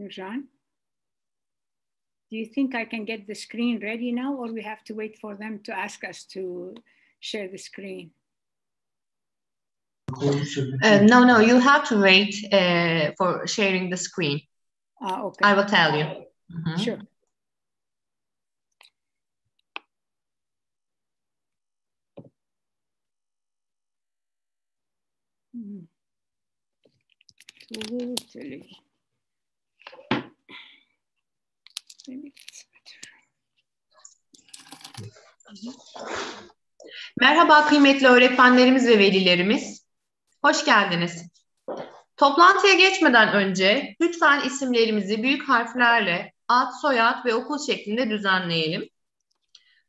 Nurjan? Do you think I can get the screen ready now, or we have to wait for them to ask us to share the screen? No, you have to wait for sharing the screen. Okay. I will tell you. Sure. Totally. Maybe it's better. Merhaba kıymetli öğretmenlerimiz ve velilerimiz. Hoş geldiniz. Toplantıya geçmeden önce lütfen isimlerimizi büyük harflerle ad, soyad ve okul şeklinde düzenleyelim.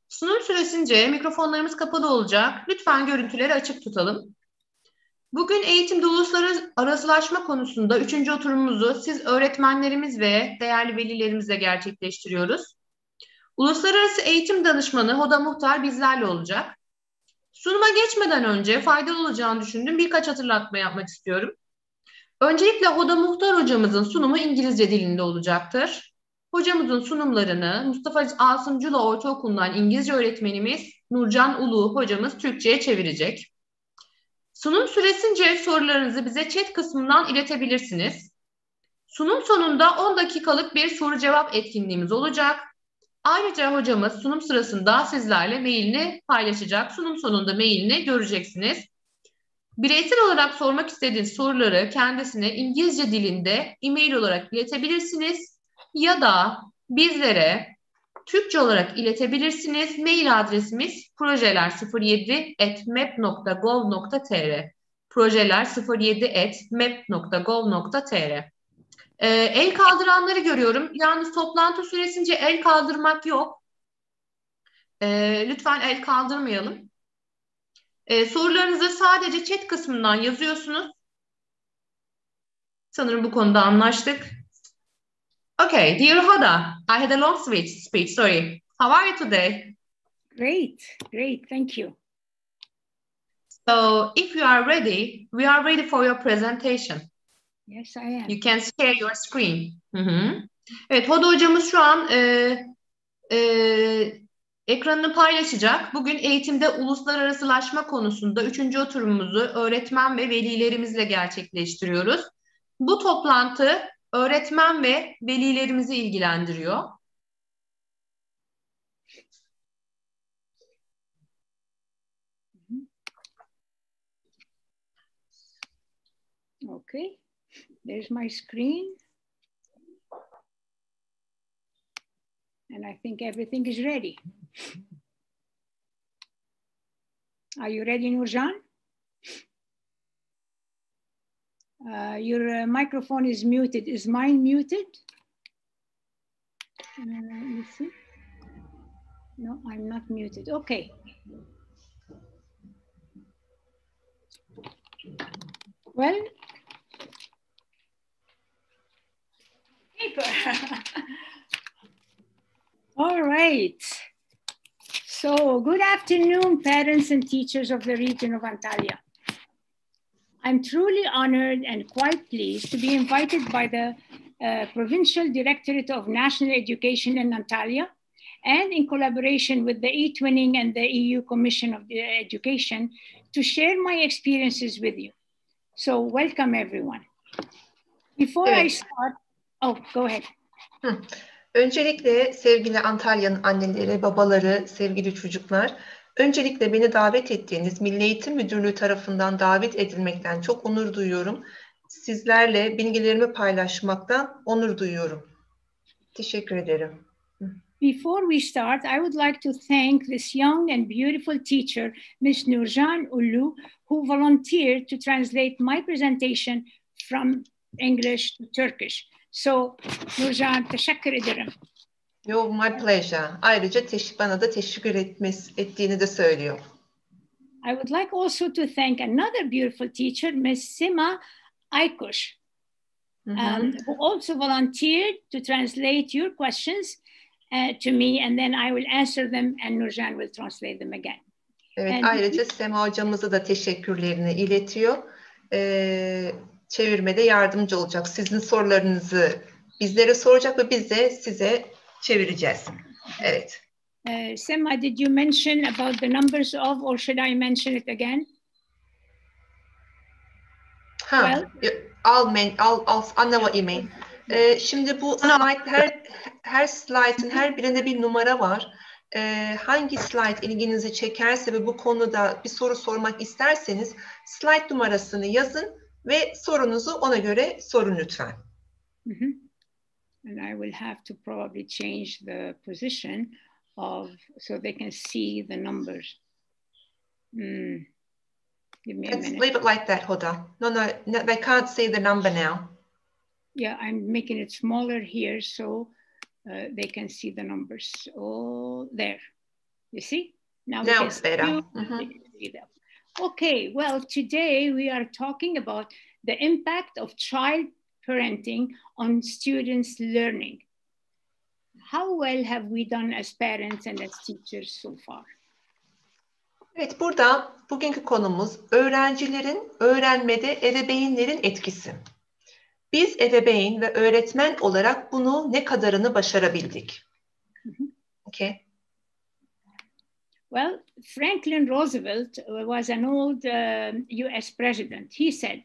Sunum süresince mikrofonlarımız kapalı olacak. Lütfen görüntüleri açık tutalım. Bugün eğitimde uluslararasılaşma konusunda 3. oturumumuzu siz öğretmenlerimiz ve değerli velilerimizle gerçekleştiriyoruz. Uluslararası Eğitim Danışmanı Hoda Mohtar bizlerle olacak. Sunuma geçmeden önce faydalı olacağını düşündüğüm birkaç hatırlatma yapmak istiyorum. Öncelikle Hoda Mohtar hocamızın sunumu İngilizce dilinde olacaktır. Hocamızın sunumlarını Mustafa Asımcılı Ortaokulu'ndan İngilizce öğretmenimiz Nurcan Ulu hocamız Türkçe'ye çevirecek. Sunum süresince sorularınızı bize chat kısmından iletebilirsiniz. Sunum sonunda 10 dakikalık bir soru cevap etkinliğimiz olacak. Ayrıca hocamız sunum sırasında sizlerle mailini paylaşacak. Sunum sonunda mailini göreceksiniz. Bireysel olarak sormak istediğiniz soruları kendisine İngilizce dilinde e-mail olarak iletebilirsiniz. Ya da bizlere Türkçe olarak iletebilirsiniz. Mail adresimiz projeler07@mep.gov.tr projeler07@mep.gov.tr El kaldıranları görüyorum. Yalnız toplantı süresince el kaldırmak yok. Lütfen el kaldırmayalım. Sorularınızı sadece chat kısmından yazıyorsunuz. Sanırım bu konuda anlaştık. Okay, dear Hoda, I had a long speech, sorry. How are you today? Great, thank you. So, if you are ready, we are ready for your presentation. Yes, I am. You can share your screen. Evet, Hoda hocamız şu an ekranını paylaşacak. Bugün eğitimde uluslararasılaşma konusunda 3. oturumumuzu öğretmen ve velilerimizle gerçekleştiriyoruz. Bu toplantı öğretmen ve velilerimizi ilgilendiriyor. Okay, there's my screen. And I think everything is ready. Are you ready, Nurjan? Your microphone is muted. Is mine muted? Let me see. No, I'm not muted. Okay. Well, paper. All right. So good afternoon, parents and teachers of the region of Antalya. I'm truly honored and quite pleased to be invited by the Provincial Directorate of National Education in Antalya, and in collaboration with the e-twinning and the EU Commission of Education, to share my experiences with you. So welcome everyone. Before I start, go ahead. Öncelikle sevgili Antalya'nın anneleri, babaları, sevgili çocuklar, öncelikle beni davet ettiğiniz Milli Eğitim Müdürlüğü tarafından davet edilmekten çok onur duyuyorum. Sizlerle bilgilerimi paylaşmaktan onur duyuyorum. Teşekkür ederim. Before we start, I would like to thank this young and beautiful teacher, Ms. Nurjan Ulu, who volunteered to translate my presentation from English to Turkish. So, Nurjan, teşekkür ederim. My pleasure. Ayrıca bana da teşekkür ettiğini de söylüyor. I would like also to thank another beautiful teacher, Ms. Sima Aykuş, who also volunteered to translate your questions to me, and then I will answer them and Nurjan will translate them again. Evet, ayrıca Sema hocamıza da teşekkürlerini iletiyor. Çevirmede yardımcı olacak. Sizin sorularınızı Bizlere soracak ve biz de size çevireceğiz. Evet. Sema, did you mention about the numbers of, or should I mention it again? Well, I'll know what you mean. Şimdi bu slide, her slide'ın her birinde bir numara var. Hangi slide ilginizi çekerse ve bu konuda bir soru sormak isterseniz slide numarasını yazın ve sorunuzu ona göre sorun lütfen. And I will have to probably change the position of, so they can see the numbers. Give me a minute. Leave it like that, Hoda. No, they can't see the number now. Yeah, I'm making it smaller here so they can see the numbers. Oh, there. You see? Now it's better. Okay, well, today we are talking about the impact of child parenting on students' learning. How well have we done as parents and as teachers so far? Evet, burada bugünkü konumuz öğrencilerin öğrenmede ebeveynlerin etkisi. Biz ebeveyn ve öğretmen olarak bunu ne kadarını başarabildik? Okay. Well, Franklin Roosevelt was an old US president. He said,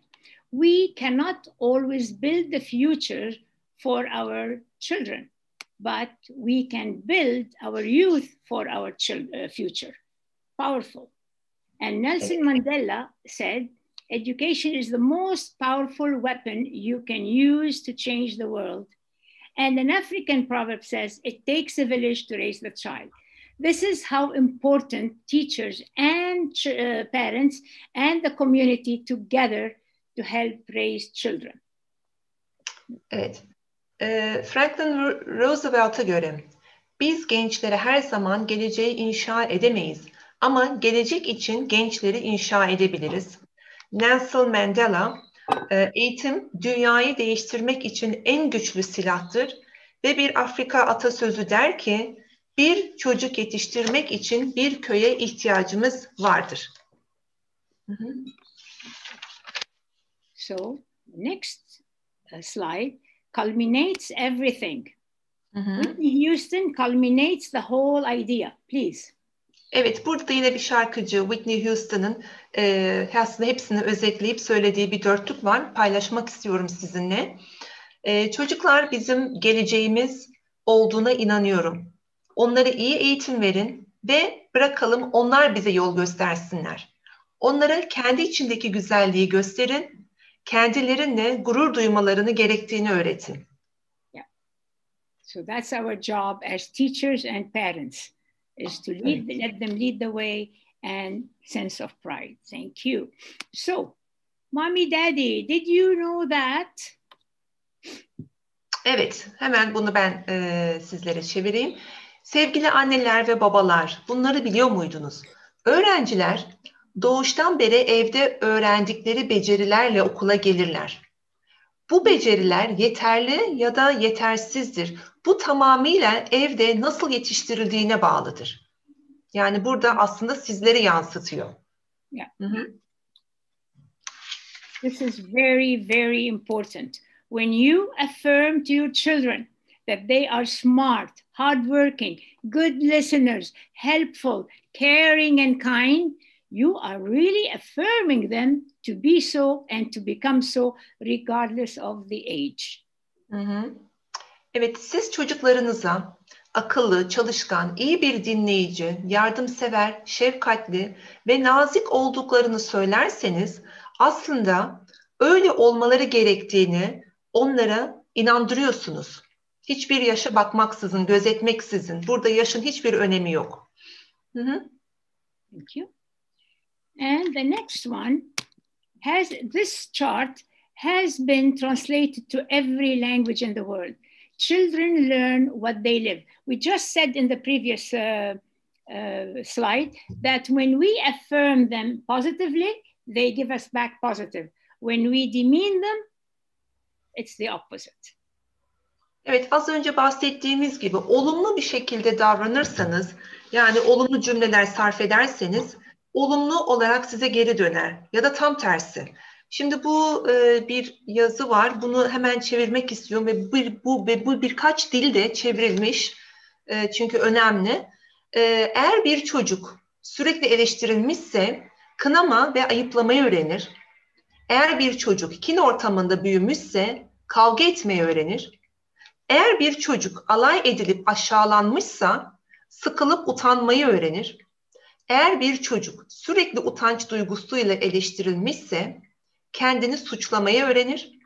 "We cannot always build the future for our children, but we can build our youth for our future." Powerful. And Nelson Mandela said, "Education is the most powerful weapon you can use to change the world." And an African proverb says, "It takes a village to raise the child." This is how important teachers and parents and the community together to help raise children. Evet. Franklin Roosevelt'a göre biz gençlere her zaman geleceği inşa edemeyiz. Ama gelecek için gençleri inşa edebiliriz. Nelson Mandela, eğitim dünyayı değiştirmek için en güçlü silahtır ve bir Afrika atasözü der ki, bir çocuk yetiştirmek için bir köye ihtiyacımız vardır. So, next slide culminates everything. Whitney Houston culminates the whole idea, please. Evet, burada da yine bir şarkıcı Whitney Houston'ın aslında hepsini özetleyip söylediği bir dörtlük var. Paylaşmak istiyorum sizinle. Çocuklar bizim geleceğimiz olduğuna inanıyorum. Onlara iyi eğitim verin ve bırakalım onlar bize yol göstersinler. Onlara kendi içindeki güzelliği gösterin, kendilerinle gurur duymalarını gerektiğini öğretin. Yeah. So that's our job as teachers and parents, is to let them lead the way and sense of pride. Thank you. So, Mommy, Daddy, did you know that? Evet, hemen bunu ben sizlere çevireyim. Sevgili anneler ve babalar, bunları biliyor muydunuz? Öğrenciler doğuştan beri evde öğrendikleri becerilerle okula gelirler. Bu beceriler yeterli ya da yetersizdir. Bu tamamıyla evde nasıl yetiştirildiğine bağlıdır. Yani burada aslında sizleri yansıtıyor. Yeah. This is very, very important. When you affirm to your children that they are smart, hardworking, good listeners, helpful, caring, and kind, you are really affirming them to be so and to become so regardless of the age. Evet, siz çocuklarınıza akıllı, çalışkan, iyi bir dinleyici, yardımsever, şefkatli ve nazik olduklarını söylerseniz aslında öyle olmaları gerektiğini onlara inandırıyorsunuz. Hiçbir yaşa bakmaksızın, gözetmeksizin. Burada yaşın hiçbir önemi yok. Thank you. And the next one this chart has been translated to every language in the world. Children learn what they live. We just said in the previous slide that when we affirm them positively, they give us back positive. When we demean them, it's the opposite. Evet, az önce bahsettiğimiz gibi olumlu bir şekilde davranırsanız, yani olumlu cümleler sarf ederseniz, olumlu olarak size geri döner. Ya da tam tersi. Şimdi bu bir yazı var. Bunu hemen çevirmek istiyorum ve bu birkaç dilde çevrilmiş. Çünkü önemli. Eğer bir çocuk sürekli eleştirilmişse kınama ve ayıplamayı öğrenir. Eğer bir çocuk kin ortamında büyümüşse kavga etmeyi öğrenir. Eğer bir çocuk alay edilip aşağılanmışsa sıkılıp utanmayı öğrenir. Eğer bir çocuk sürekli utanç duygusuyla eleştirilmişse kendini suçlamayı öğrenir.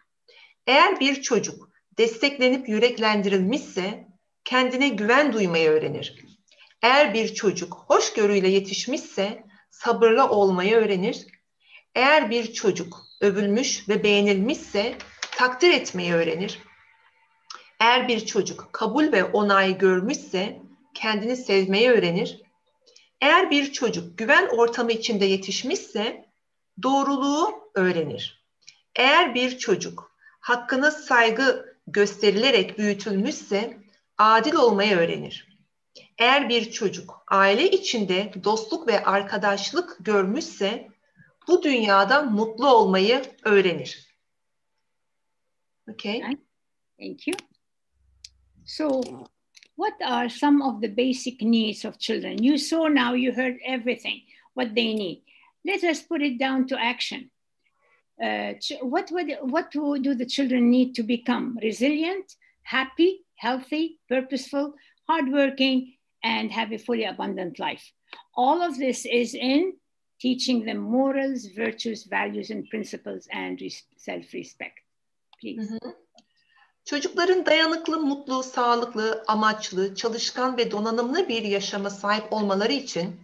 Eğer bir çocuk desteklenip yüreklendirilmişse kendine güven duymayı öğrenir. Eğer bir çocuk hoşgörüyle yetişmişse sabırlı olmayı öğrenir. Eğer bir çocuk övülmüş ve beğenilmişse takdir etmeyi öğrenir. Eğer bir çocuk kabul ve onay görmüşse kendini sevmeyi öğrenir. Eğer bir çocuk güven ortamı içinde yetişmişse doğruluğu öğrenir. Eğer bir çocuk hakkına saygı gösterilerek büyütülmüşse adil olmayı öğrenir. Eğer bir çocuk aile içinde dostluk ve arkadaşlık görmüşse bu dünyada mutlu olmayı öğrenir. Okay. Thank you. So, what are some of the basic needs of children? You saw now, you heard everything, what they need. Let us put it down to action. What do the children need to become? Resilient, happy, healthy, purposeful, hardworking, and have a fully abundant life. All of this is in teaching them morals, virtues, values, and principles, and self-respect. Please. Hı hı. Çocukların dayanıklı, mutlu, sağlıklı, amaçlı, çalışkan ve donanımlı bir yaşama sahip olmaları için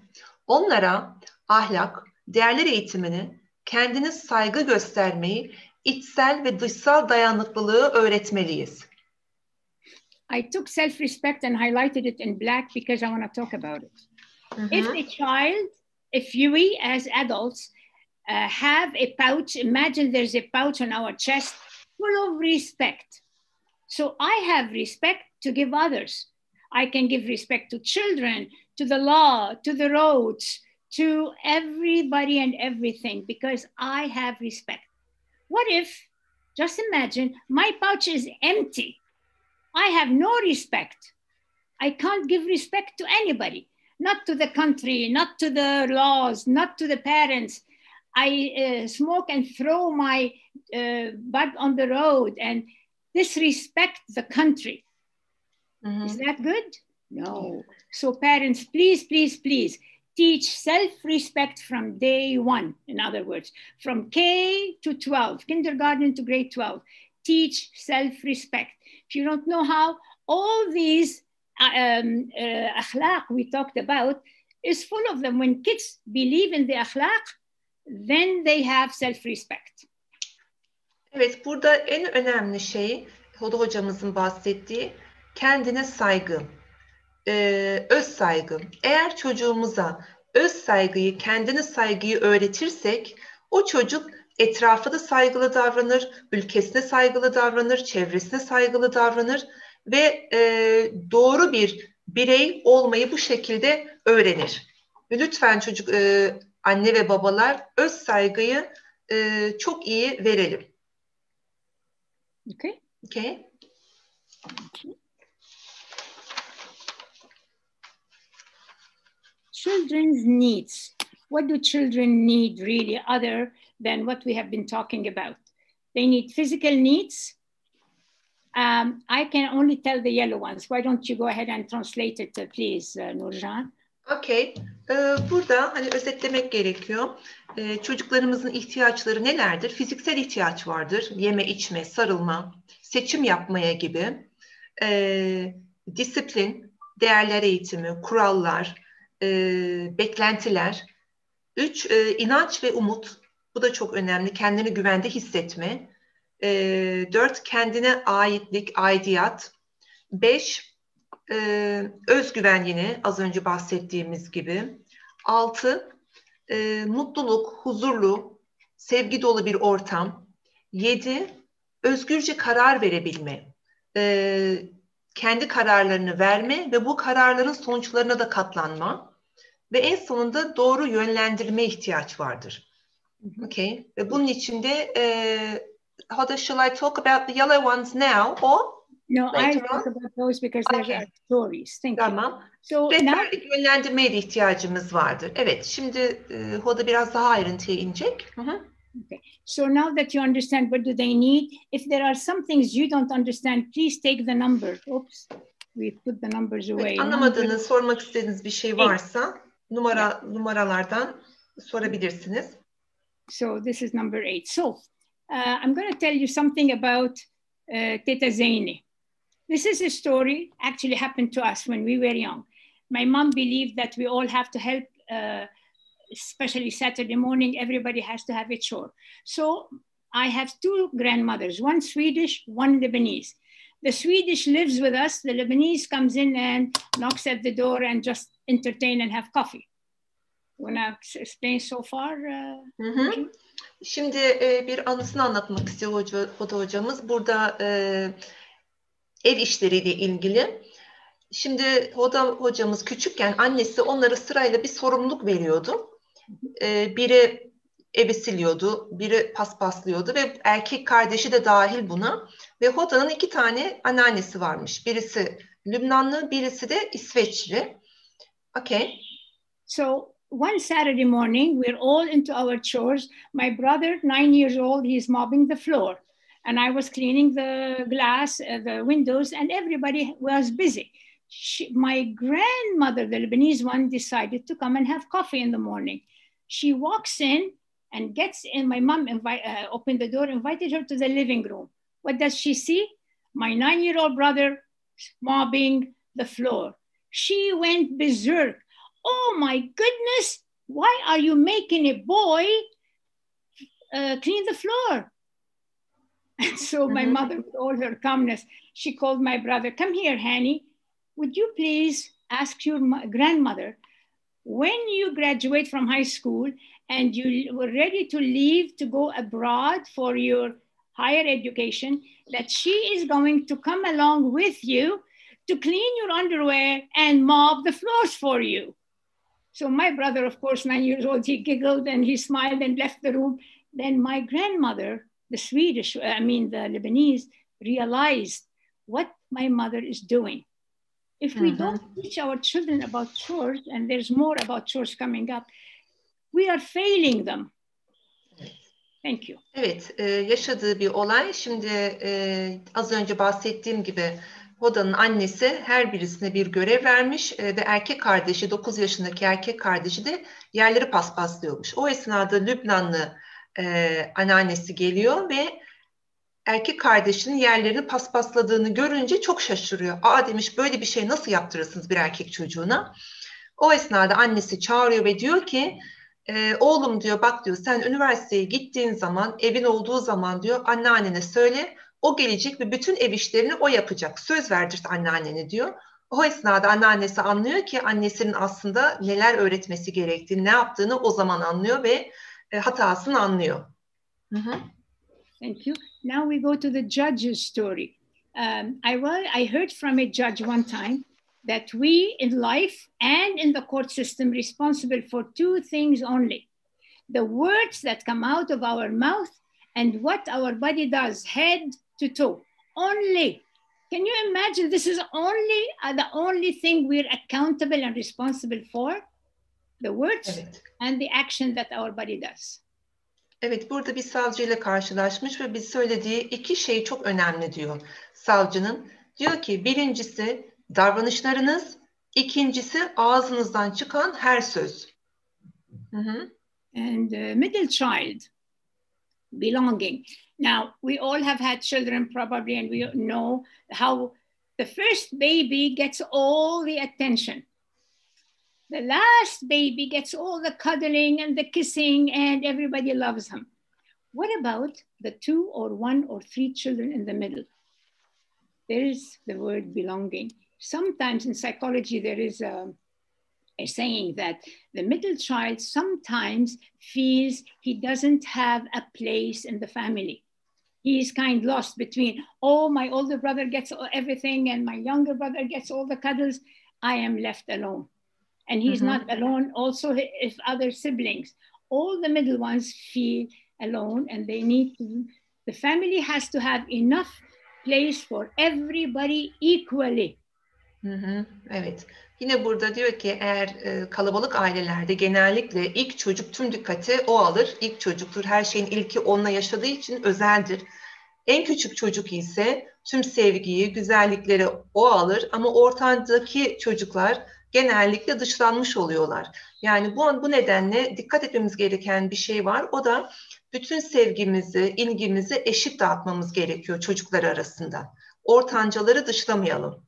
onlara ahlak, değerler eğitimini, kendine saygı göstermeyi, içsel ve dışsal dayanıklılığı öğretmeliyiz. I took self-respect and highlighted it in black because I want to talk about it. If a child, if we as adults have a pouch, imagine there's a pouch on our chest full of respect. So I have respect to give others. I can give respect to children, to the law, to the roads, to everybody and everything because I have respect. What if, just imagine, my pouch is empty. I have no respect. I can't give respect to anybody, not to the country, not to the laws, not to the parents. I smoke and throw my bag on the road and disrespect the country. Is that good? No. So parents, please, please, please teach self-respect from day one. In other words, from K to 12, kindergarten to grade 12, teach self-respect. If you don't know how, all these akhlaq we talked about is full of them. When kids believe in the akhlaq, then they have self-respect. Evet, burada en önemli şey Hoda hocamızın bahsettiği kendine saygı, öz saygı. Eğer çocuğumuza öz saygıyı, kendine saygıyı öğretirsek o çocuk etrafa da saygılı davranır, ülkesine saygılı davranır, çevresine saygılı davranır ve doğru bir birey olmayı bu şekilde öğrenir. Ve lütfen anne ve babalar öz saygıyı çok iyi verelim. Okay. Okay. Children's needs. What do children need really other than what we have been talking about? They need physical needs. I can only tell the yellow ones. Why don't you go ahead and translate it, please, Nurcan? Okay. Burada hani özetlemek gerekiyor. Çocuklarımızın ihtiyaçları nelerdir? Fiziksel ihtiyaç vardır. Yeme, içme, sarılma, seçim yapmaya gibi. Disiplin, değerler eğitimi, kurallar, beklentiler. 3, inanç ve umut. Bu da çok önemli. Kendini güvende hissetme. 4, kendine aitlik, aidiyat. 5, özgüven yine az önce bahsettiğimiz gibi. 6, mutluluk, huzurlu, sevgi dolu bir ortam. 7, özgürce karar verebilme. Kendi kararlarını verme ve bu kararların sonuçlarına da katlanma. Ve en sonunda doğru yönlendirme ihtiyaç vardır. Okay. Ve bunun içinde Hoda, shall I talk about the yellow ones now or No, later I'll talk on? about those because they're Okay. stories. Thank you. Tamam. So now, Rehberlik, yönlendirmeye de ihtiyacımız vardır. Evet, şimdi Hoda biraz daha ayrıntıya inecek. okay. So now that you understand what do they need, if there are some things you don't understand, please take the number. Oops, we put the numbers away. Evet, anlamadığınız, sormak istediğiniz bir şey varsa numaralardan sorabilirsiniz. So this is number 8. So I'm going to tell you something about Teta Zaini. This is a story actually happened to us when we were young. My mom believed that we all have to help, especially Saturday morning, everybody has to have a chore. So I have two grandmothers, one Swedish, one Lebanese. The Swedish lives with us. The Lebanese comes in and knocks at the door and just entertain and have coffee. Want to explain so far? Şimdi bir anısını anlatmak istiyor Hoda hocamız. Burada ev işleriyle ilgili. Şimdi Hoda hocamız küçükken annesi onlara sırayla bir sorumluluk veriyordu. Biri evi siliyordu, biri paspaslıyordu ve erkek kardeşi de dahil buna. Ve Hoda'nın 2 tane anneannesi varmış. Birisi Lübnanlı, birisi de İsveçli. Okay. So one Saturday morning, we're all into our chores. My brother, 9 years old, he's mopping the floor. And I was cleaning the glass, the windows, and everybody was busy. My grandmother, the Lebanese one, decided to come and have coffee in the morning. She walks in and gets in. My mom opened the door, invited her to the living room. What does she see? My 9-year-old brother mopping the floor. She went berserk. Oh my goodness, why are you making a boy clean the floor? And so my mother, with all her calmness, she called my brother, come here, Hanny. Would you please ask your grandmother, when you graduate from high school and you were ready to leave to go abroad for your higher education, that she is going to come along with you to clean your underwear and mop the floors for you. So my brother, of course, 9 years old, he giggled and he smiled and left the room. Then my grandmother, the Lebanese, realized what my mother is doing. If we don't teach our children about chores, and there's more about chores coming up, we are failing them. Thank you. Evet, yaşadığı bir olay. Şimdi az önce bahsettiğim gibi Hoda'nın annesi her birisine bir görev vermiş ve erkek kardeşi, 9 yaşındaki erkek kardeşi de yerleri paspaslıyormuş. O esnada Lübnanlı anneannesi geliyor ve erkek kardeşinin yerlerini paspasladığını görünce çok şaşırıyor. Aa demiş, böyle bir şey nasıl yaptırırsınız bir erkek çocuğuna? O esnada annesi çağırıyor ve diyor ki oğlum diyor, bak diyor, sen üniversiteye gittiğin zaman, evin olduğu zaman diyor, anneannene söyle, o gelecek ve bütün ev işlerini o yapacak. Söz verdirt anneannene diyor. O esnada anneannesi anlıyor ki annesinin aslında neler öğretmesi gerektiğini, ne yaptığını o zaman anlıyor ve hatasını anlıyor. Thank you. Now we go to the judge's story. I heard from a judge one time that we in life and in the court system responsible for 2 things only. The words that come out of our mouth and what our body does, head to toe. Only. Can you imagine this is the only thing we're accountable and responsible for? The words and the action that our body does. Evet, burada bir savcıyla karşılaşmış ve bir söylediği 2 şey çok önemli diyor savcının. Diyor ki birincisi davranışlarınız, ikincisi ağzınızdan çıkan her söz. And middle child, belonging. Now, we all have had children probably, and we know how the first baby gets all the attention. The last baby gets all the cuddling and the kissing and everybody loves him. What about the 2 or 1 or 3 children in the middle? There is the word belonging. Sometimes in psychology, there is a saying that the middle child sometimes feels he doesn't have a place in the family. He is kind of lost between, oh, my older brother gets everything and my younger brother gets all the cuddles. I am left alone. And he's not alone also if other siblings. all the middle ones feel alone, and they need to, the family has to have enough place for everybody equally. Hı hı, evet. Yine burada diyor ki eğer kalabalık ailelerde genellikle ilk çocuk tüm dikkati o alır. İlk çocuktur. Her şeyin ilki onunla yaşadığı için özeldir. En küçük çocuk ise tüm sevgiyi, güzellikleri o alır ama ortadaki çocuklar genellikle dışlanmış oluyorlar. Yani bu nedenle dikkat etmemiz gereken bir şey var. O da bütün sevgimizi, ilgimizi eşit dağıtmamız gerekiyor çocuklar arasında. Ortancaları dışlamayalım.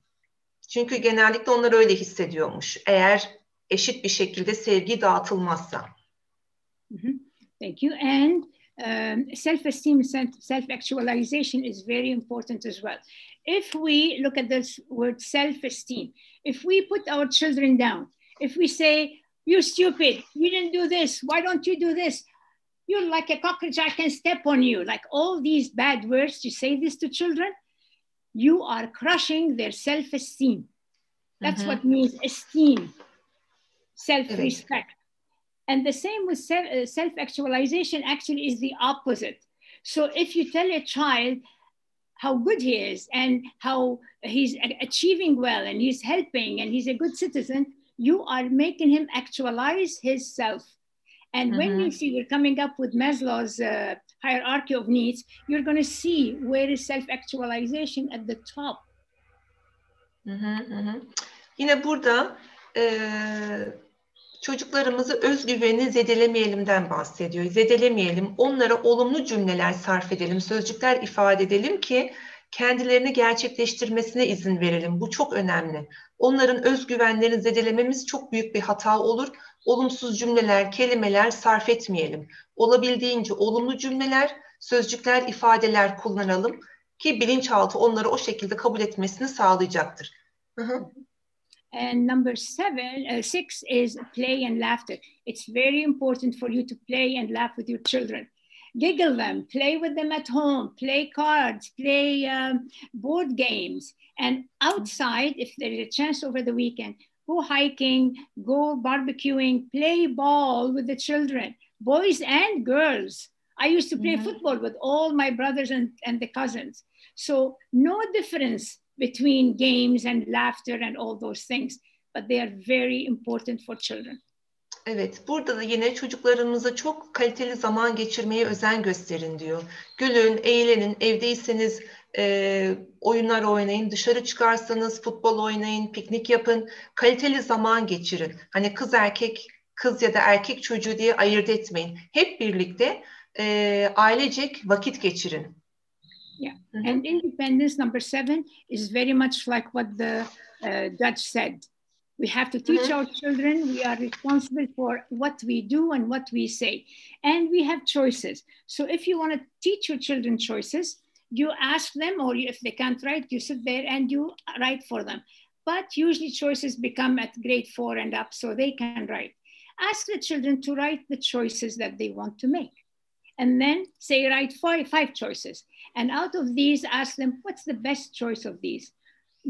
Çünkü genellikle onlar öyle hissediyormuş. Eğer eşit bir şekilde sevgi dağıtılmazsa. Thank you. And self-esteem, self-actualization is very important as well. If we look at this word self-esteem, if we put our children down, if we say, you're stupid, you didn't do this, why don't you do this? You're like a cockroach, I can step on you. Like all these bad words, you say this to children, you are crushing their self-esteem. That's what means esteem, self-respect. And the same with self-actualization actually is the opposite. So if you tell a child how good he is and how he's achieving well and he's helping and he's a good citizen, you are making him actualize his self. And when you see we're coming up with Maslow's hierarchy of needs, you're going to see where is self-actualization at the top. Yine burada çocuklarımızı özgüveni zedelemeyelimden bahsediyor. Zedelemeyelim, onlara olumlu cümleler sarf edelim, sözcükler ifade edelim ki kendilerini gerçekleştirmesine izin verelim. Bu çok önemli. Onların özgüvenlerini zedelememiz çok büyük bir hata olur. Olumsuz cümleler, kelimeler sarf etmeyelim. Olabildiğince olumlu cümleler, sözcükler, ifadeler kullanalım ki bilinçaltı onları o şekilde kabul etmesini sağlayacaktır. And number 6 is play and laughter. It's very important for you to play and laugh with your children. Giggle them, play with them at home, play cards, play board games. And outside, if there is a chance over the weekend, go hiking, go barbecuing, play ball with the children, boys and girls. I used to play football with all my brothers and the cousins. So no difference between games and laughter and all those things, but they are very important for children. Evet, burada da yine çocuklarımıza çok kaliteli zaman geçirmeye özen gösterin diyor. Gülün, eğlenin, evdeyseniz oyunlar oynayın, dışarı çıkarsanız futbol oynayın, piknik yapın, kaliteli zaman geçirin. Hani kız erkek, kız ya da erkek çocuğu diye ayırt etmeyin. Hep birlikte ailecek vakit geçirin. Yeah, and independence, number 7, is very much like what the judge said. We have to teach our children. We are responsible for what we do and what we say. And we have choices. So if you want to teach your children choices, you ask them, or if they can't write, you sit there and you write for them. But usually choices become at grade 4 and up, so they can write. Ask the children to write the choices that they want to make. And then say, write 5 choices. And out of these, ask them, what's the best choice of these?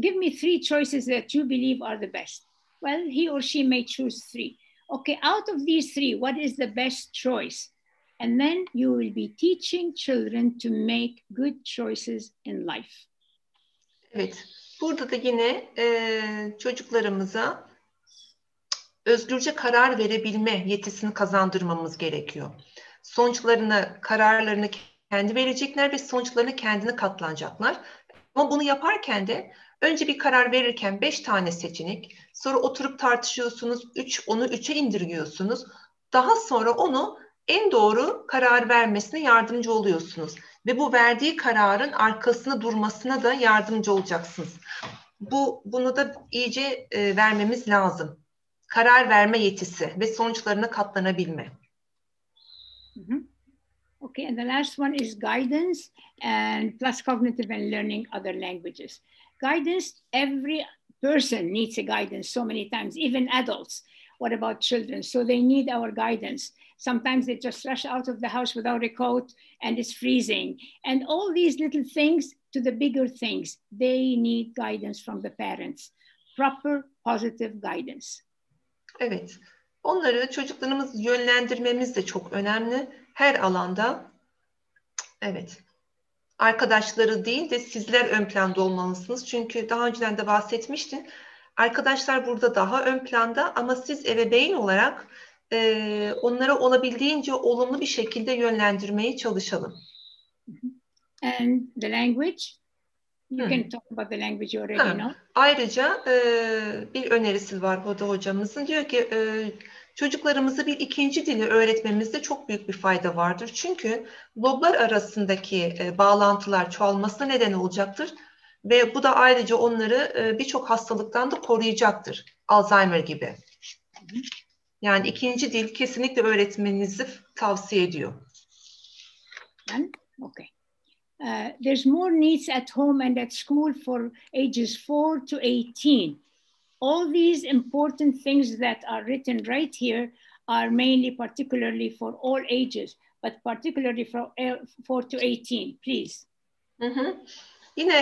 Give me 3 choices that you believe are the best. Well, he or she may choose 3. Okay, out of these 3, what is the best choice? And then you will be teaching children to make good choices in life. Evet, burada da yine çocuklarımıza özgürce karar verebilme yetisini kazandırmamız gerekiyor. Kararlarını kendi verecekler ve sonuçlarına kendine katlanacaklar. Ama bunu yaparken de önce bir karar verirken 5 tane seçenek, sonra oturup tartışıyorsunuz, onu 3'e indirgiyorsunuz. Daha sonra onu en doğru karar vermesine yardımcı oluyorsunuz. Ve bu verdiği kararın arkasında durmasına da yardımcı olacaksınız. Bunu da iyice vermemiz lazım. Karar verme yetisi ve sonuçlarına katlanabilme. Okay, and the last one is guidance and plus cognitive and learning other languages. Guidance, every person needs a guidance so many times, even adults. What about children? So they need our guidance. Sometimes they just rush out of the house without a coat and it's freezing. And all these little things to the bigger things, they need guidance from the parents. Proper, positive guidance. Evet. Onları çocuklarımızı yönlendirmemiz de çok önemli. Her alanda. Evet. Arkadaşları değil de sizler ön planda olmalısınız. Çünkü daha önceden de bahsetmiştim. Arkadaşlar burada daha ön planda ama siz ebeveyn olarak onlara olabildiğince olumlu bir şekilde yönlendirmeye çalışalım. And the language? You can talk about the language you already know. Ayrıca bir önerisi var Hoda hocamızın. Diyor ki çocuklarımızı bir ikinci dili öğretmemizde çok büyük bir fayda vardır. Çünkü loblar arasındaki bağlantılar çoğalmasına neden olacaktır. Ve bu da ayrıca onları birçok hastalıktan da koruyacaktır. Alzheimer gibi. Yani ikinci dil kesinlikle öğretmenizi tavsiye ediyor. Okay. There's more needs at home and at school for ages 4 to 18. All these important things that are written right here are mainly particularly for all ages, but particularly for 4 to 18, please. Yine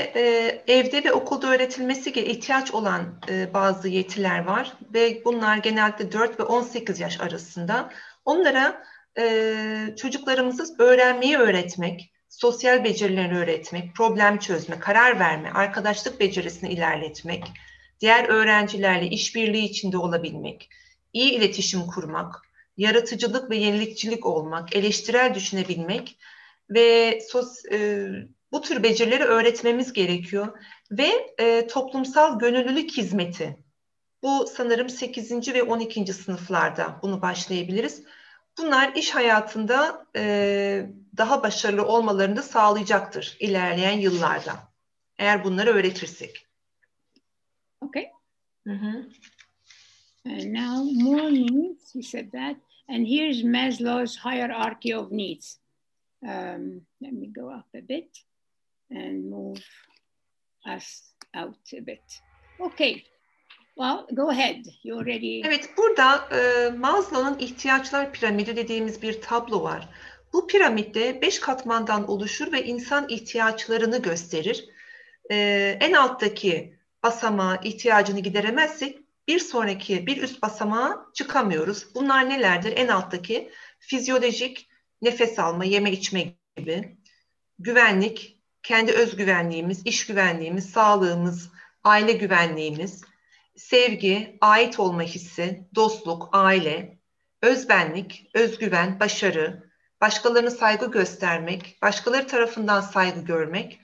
evde ve okulda öğretilmesi ihtiyaç olan bazı yetiler var ve bunlar genellikle 4 ve 18 yaş arasında. Onlara çocuklarımızı öğrenmeyi öğretmek, sosyal becerilerini öğretmek, problem çözme, karar verme, arkadaşlık becerisini ilerletmek, diğer öğrencilerle işbirliği içinde olabilmek, iyi iletişim kurmak, yaratıcılık ve yenilikçilik olmak, eleştirel düşünebilmek ve bu tür becerileri öğretmemiz gerekiyor. Ve toplumsal gönüllülük hizmeti. Bu sanırım 8. ve 12. sınıflarda bunu başlayabiliriz. Bunlar iş hayatında daha başarılı olmalarını da sağlayacaktır ilerleyen yıllarda. Eğer bunları öğretirsek. Okay. And now more needs, he said that. And here's Maslow's hierarchy of needs. Let me go up a bit and move us out a bit. Okay. Well, go ahead. You already... Evet, burada Maslow'un ihtiyaçlar piramidi dediğimiz bir tablo var. Bu piramitte 5 katmandan oluşur ve insan ihtiyaçlarını gösterir. En alttaki basamağa ihtiyacını gideremezsek bir üst basamağa çıkamıyoruz. Bunlar nelerdir? En alttaki fizyolojik nefes alma, yeme içme gibi, güvenlik, kendi özgüvenliğimiz, iş güvenliğimiz, sağlığımız, aile güvenliğimiz, sevgi, ait olma hissi, dostluk, aile, özbenlik, özgüven, başarı, başkalarına saygı göstermek, başkaları tarafından saygı görmek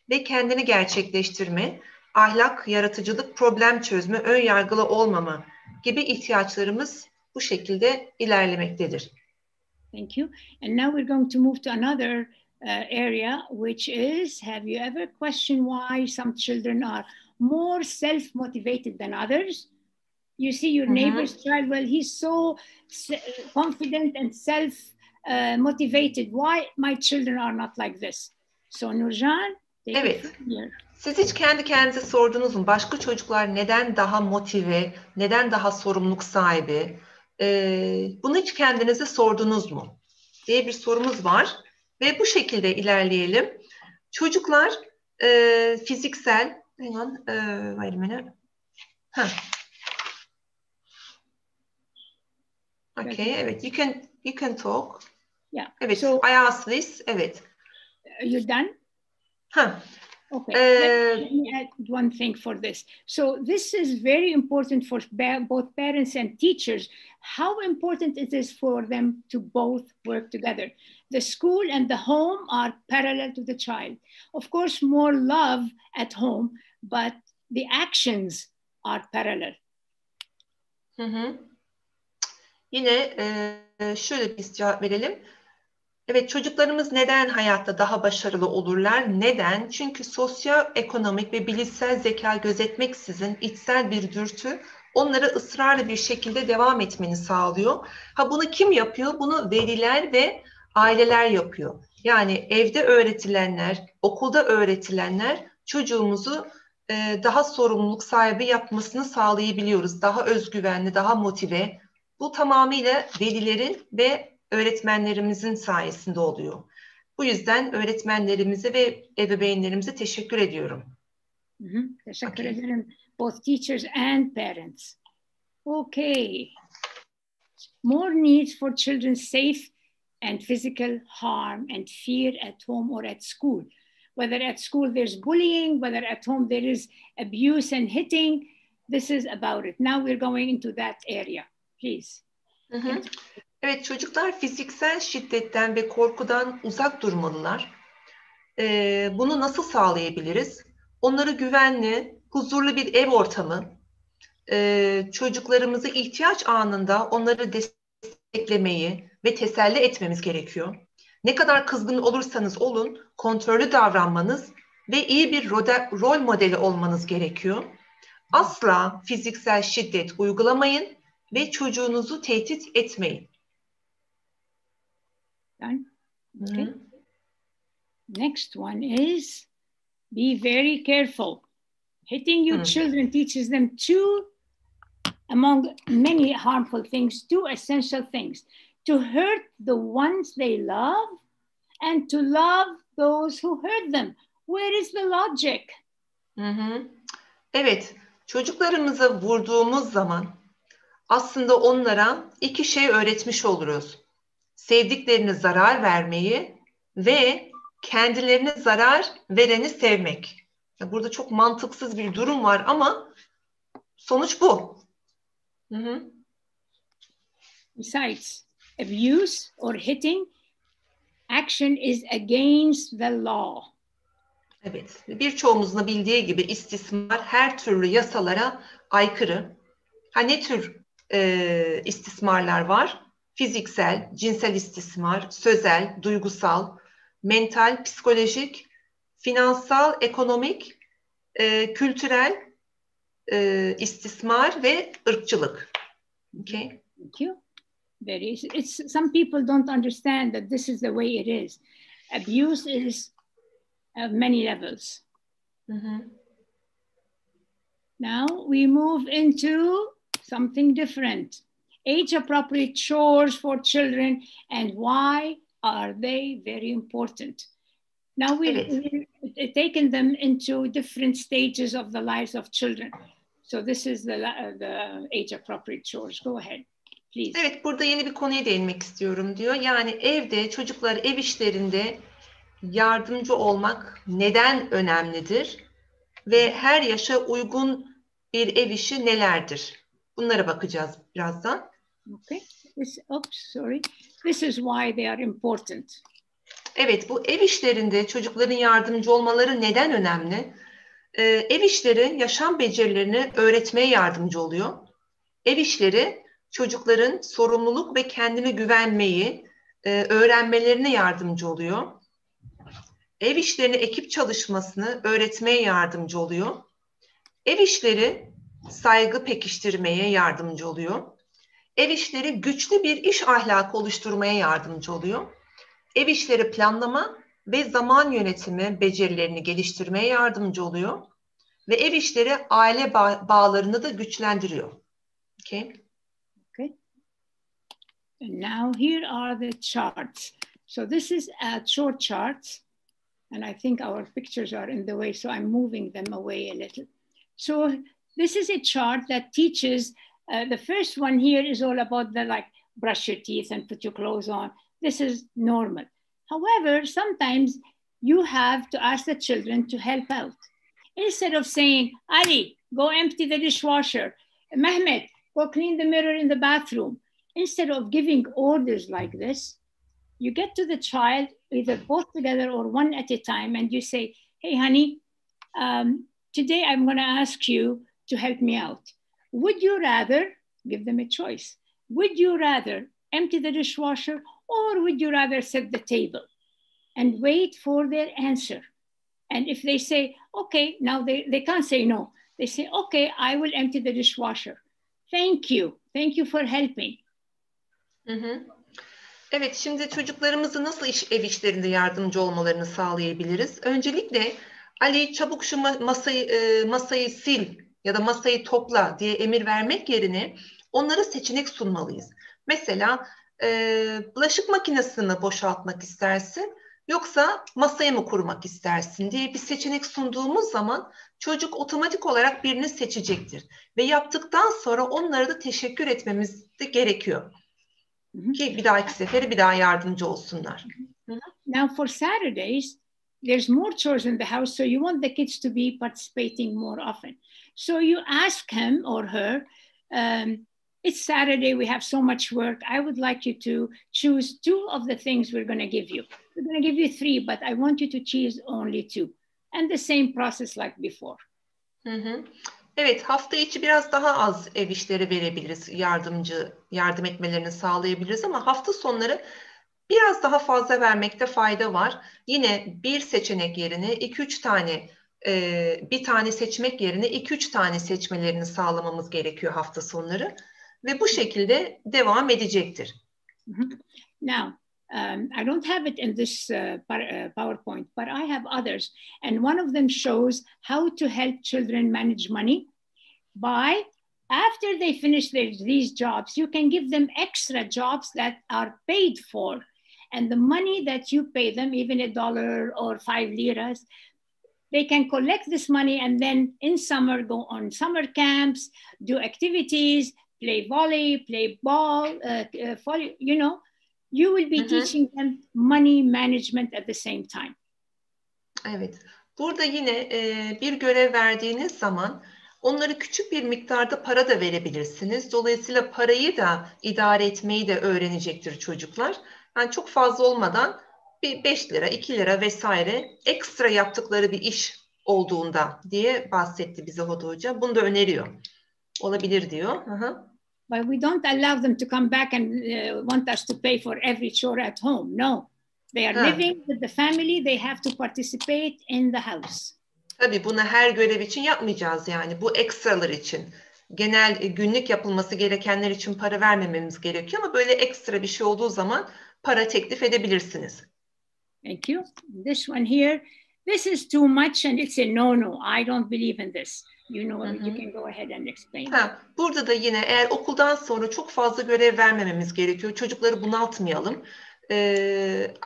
ve kendini gerçekleştirme, ahlak, yaratıcılık, problem çözme, ön yargılı olmama gibi ihtiyaçlarımız bu şekilde ilerlemektedir. Thank you. And now we're going to move to another area, which is, have you ever questioned why some children are more self-motivated than others? You see your neighbor's child, well, he's so confident and self-motivated. Why my children are not like this? So Nurcan, take it from here. Siz hiç kendi kendinize sordunuz mu? Başka çocuklar neden daha motive, neden daha sorumluluk sahibi? Bunu hiç kendinize sordunuz mu? Diye bir sorumuz var. Ve bu şekilde ilerleyelim. Çocuklar fiziksel, wait a minute. Okay, evet. You can talk. Yeah. Evet, so, I asked this. Evet. You're done? Okay, let me add one thing for this. So this is very important for both parents and teachers, how important it is for them to both work together. The school and the home are parallel to the child. Of course, more love at home, but the actions are parallel. Yine şöyle bir cevap verelim. Evet, çocuklarımız neden hayatta daha başarılı olurlar? Neden? Çünkü sosyoekonomik ve bilişsel zeka gözetmeksizin içsel bir dürtü onları ısrarlı bir şekilde devam etmeni sağlıyor. Bunu kim yapıyor? Bunu veliler ve aileler yapıyor. Yani evde öğretilenler, okulda öğretilenler çocuğumuzu daha sorumluluk sahibi yapmasını sağlayabiliyoruz. Daha özgüvenli, daha motive. Bu tamamıyla velilerin ve öğretmenlerimizin sayesinde oluyor. Bu yüzden öğretmenlerimize ve ebeveynlerimize teşekkür ediyorum. Teşekkür ederim. Both teachers and parents. Okay. more needs for children's safe and physical harm and fear at home or at school. Whether at school there's bullying, whether at home there is abuse and hitting, this is about it. Now we're going into that area. Please. Hı hı. Evet, çocuklar fiziksel şiddetten ve korkudan uzak durmalılar. Bunu nasıl sağlayabiliriz? Onları güvenli, huzurlu bir ev ortamı, çocuklarımızı ihtiyaç anında onları desteklemeyi ve teselli etmemiz gerekiyor. Ne kadar kızgın olursanız olun, kontrollü davranmanız ve iyi bir rol modeli olmanız gerekiyor. Asla fiziksel şiddet uygulamayın ve çocuğunuzu tehdit etmeyin. Okay. Next one is be very careful. Hitting your children teaches them among many harmful things, two essential things: to hurt the ones they love and to love those who hurt them. Where is the logic? Evet, çocuklarımıza vurduğumuz zaman aslında onlara iki şey öğretmiş oluruz. Sevdiklerine zarar vermeyi ve kendilerine zarar vereni sevmek. Burada çok mantıksız bir durum var ama sonuç bu. Besides, abuse or hitting action is against the law. Evet, birçoğumuzun da bildiği gibi istismar her türlü yasalara aykırı. Ne tür istismarlar var? Fiziksel, cinsel istismar, sözel, duygusal, mental, psikolojik, finansal, ekonomik, kültürel istismar ve ırkçılık. Okay. Thank you. Some people don't understand that this is the way it is. Abuse is of many levels. Now we move into something different. Age-appropriate chores for children and why are they very important? Now we've taken them into different stages of the lives of children. So this is the age-appropriate chores. Go ahead, please. Evet, burada yeni bir konuya değinmek istiyorum diyor. Yani evde çocuklar ev işlerinde yardımcı olmak neden önemlidir? Ve her yaşa uygun bir ev işi nelerdir? Bunlara bakacağız birazdan. Okay. This is why they are important. Evet, bu ev işlerinde çocukların yardımcı olmaları neden önemli? Ev işleri yaşam becerilerini öğretmeye yardımcı oluyor. Ev işleri çocukların sorumluluk ve kendine güvenmeyi öğrenmelerine yardımcı oluyor. Ev işlerini ekip çalışmasını öğretmeye yardımcı oluyor. Ev işleri saygı pekiştirmeye yardımcı oluyor. Ev işleri güçlü bir iş ahlakı oluşturmaya yardımcı oluyor. Ev işleri planlama ve zaman yönetimi becerilerini geliştirmeye yardımcı oluyor. Ve ev işleri aile bağlarını da güçlendiriyor. Okay. And now here are the charts. So this is a chore chart. And I think our pictures are in the way, so I'm moving them away a little. So this is a chart that teaches, the first one here is all about brush your teeth and put your clothes on. This is normal. However, sometimes you have to ask the children to help out. Instead of saying, Ali, go empty the dishwasher. Mehmet, go clean the mirror in the bathroom. Instead of giving orders like this, you get to the child, either both together or one at a time, and you say, hey, honey, today I'm going to ask you to help me out. Would you rather, give them a choice, would you rather empty the dishwasher or would you rather set the table? And wait for their answer. And if they say, okay, now they can't say no. They say, okay, I will empty the dishwasher. Thank you. Thank you for helping. Evet, şimdi çocuklarımızı nasıl ev işlerinde yardımcı olmalarını sağlayabiliriz? Öncelikle Ali çabuk şu masayı sil ya da masayı topla diye emir vermek yerine onlara seçenek sunmalıyız. Mesela bulaşık makinesini boşaltmak istersin yoksa masayı mı kurmak istersin diye bir seçenek sunduğumuz zaman çocuk otomatik olarak birini seçecektir. Ve yaptıktan sonra onlara da teşekkür etmemiz de gerekiyor. Ki bir dahaki sefere bir daha yardımcı olsunlar. Now for Saturdays, there's more chores in the house, so you want the kids to be participating more often. So you ask him or her, it's Saturday, we have so much work. I would like you to choose 2 of the things we're going to give you. We're going to give you 3, but I want you to choose only 2. And the same process like before. Evet, hafta içi biraz daha az ev işleri verebiliriz, yardım etmelerini sağlayabiliriz ama hafta sonları biraz daha fazla vermekte fayda var. Yine bir seçenek yerine 2-3 tane, bir tane seçmek yerine 2-3 tane seçmelerini sağlamamız gerekiyor hafta sonları ve bu şekilde devam edecektir. Now, I don't have it in this PowerPoint, but I have others. And one of them shows how to help children manage money by, after they finish these jobs, you can give them extra jobs that are paid for. And the money that you pay them, even $1 or 5 liras, they can collect this money and then in summer go on summer camps, do activities, play volley, play ball, you know, you will be teaching them money management at the same time. Evet. Burada yine bir görev verdiğiniz zaman onlara küçük bir miktarda para da verebilirsiniz. Dolayısıyla parayı da idare etmeyi de öğrenecektir çocuklar. Yani çok fazla olmadan bir 5 lira, 2 lira vesaire ekstra yaptıkları bir iş olduğunda diye bahsetti bize Hoda Hoca. Bunu da öneriyor. Olabilir diyor. But we don't allow them to come back and want us to pay for every chore at home. No. They are living with the family. They have to participate in the house. Tabii bunu her görev için yapmayacağız yani. Bu ekstralar için. Genel günlük yapılması gerekenler için para vermememiz gerekiyor ama böyle ekstra bir şey olduğu zaman para teklif edebilirsiniz. Thank you. This one here, this is too much and it's a no. I don't believe in this. You know, you can go ahead and explain. Burada da yine eğer okuldan sonra çok fazla görev vermememiz gerekiyor. Çocukları bunaltmayalım.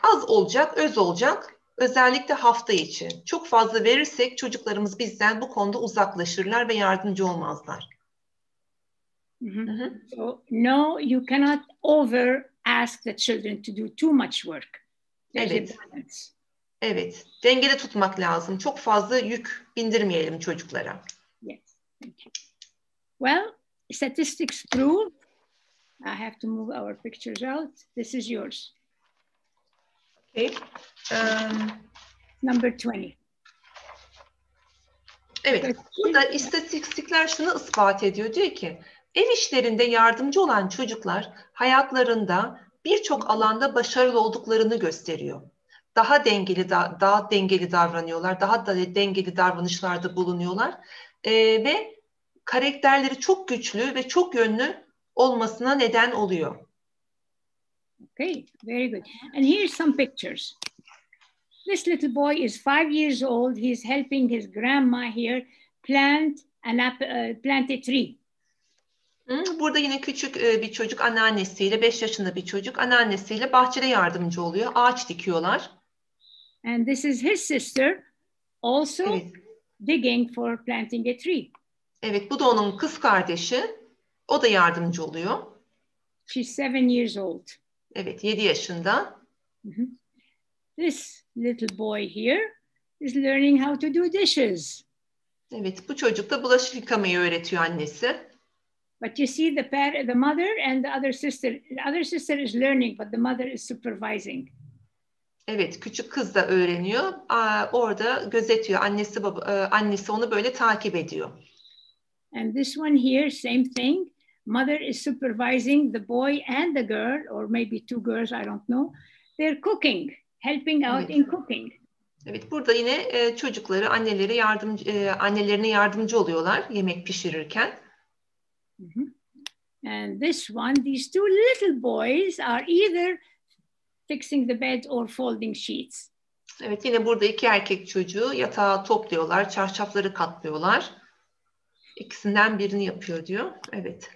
Az olacak, öz olacak. Özellikle hafta için. Çok fazla verirsek çocuklarımız bizden bu konuda uzaklaşırlar ve yardımcı olmazlar. So, no, you cannot over ask the children to do too much work. There's a balance. Evet, dengede tutmak lazım. Çok fazla yük bindirmeyelim çocuklara. Yes, thank you. Well, statistics prove, I have to move our pictures out. This is yours. Okay. Number 20. Evet, burada istatistikler şunu ispat ediyor. Diyor ki, ev işlerinde yardımcı olan çocuklar hayatlarında birçok alanda başarılı olduklarını gösteriyor. Daha dengeli davranıyorlar, daha da dengeli davranışlarda bulunuyorlar ve karakterleri çok güçlü ve çok yönlü olmasına neden oluyor. Okay, very good. And here's some pictures. This little boy is 5 years old. He's helping his grandma here plant a tree. Burada yine küçük bir çocuk anneannesiyle, 5 yaşında bir çocuk anneannesiyle bahçede yardımcı oluyor. Ağaç dikiyorlar. And this is his sister also digging for planting a tree. Evet, bu da onun kız kardeşi. O da yardımcı oluyor. She's 7 years old. Evet, 7 yaşında. This little boy here is learning how to do dishes. Evet, bu çocuk da bulaşık yıkamayı öğretiyor annesi. But you see the mother and the other sister. The other sister is learning, but the mother is supervising. Evet, küçük kız da öğreniyor. Orada gözetiyor. Annesi onu böyle takip ediyor. And this one here, same thing. Mother is supervising the boy and the girl, or maybe 2 girls, I don't know. They're cooking, helping out in cooking. Evet, burada yine çocukları, annelerine yardımcı oluyorlar yemek pişirirken. And this one, these 2 little boys are either fixing the bed or folding sheets. Evet, yine burada 2 erkek çocuğu yatağı topluyorlar, çarşafları katlıyorlar. İkisinden birini yapıyor diyor. Evet.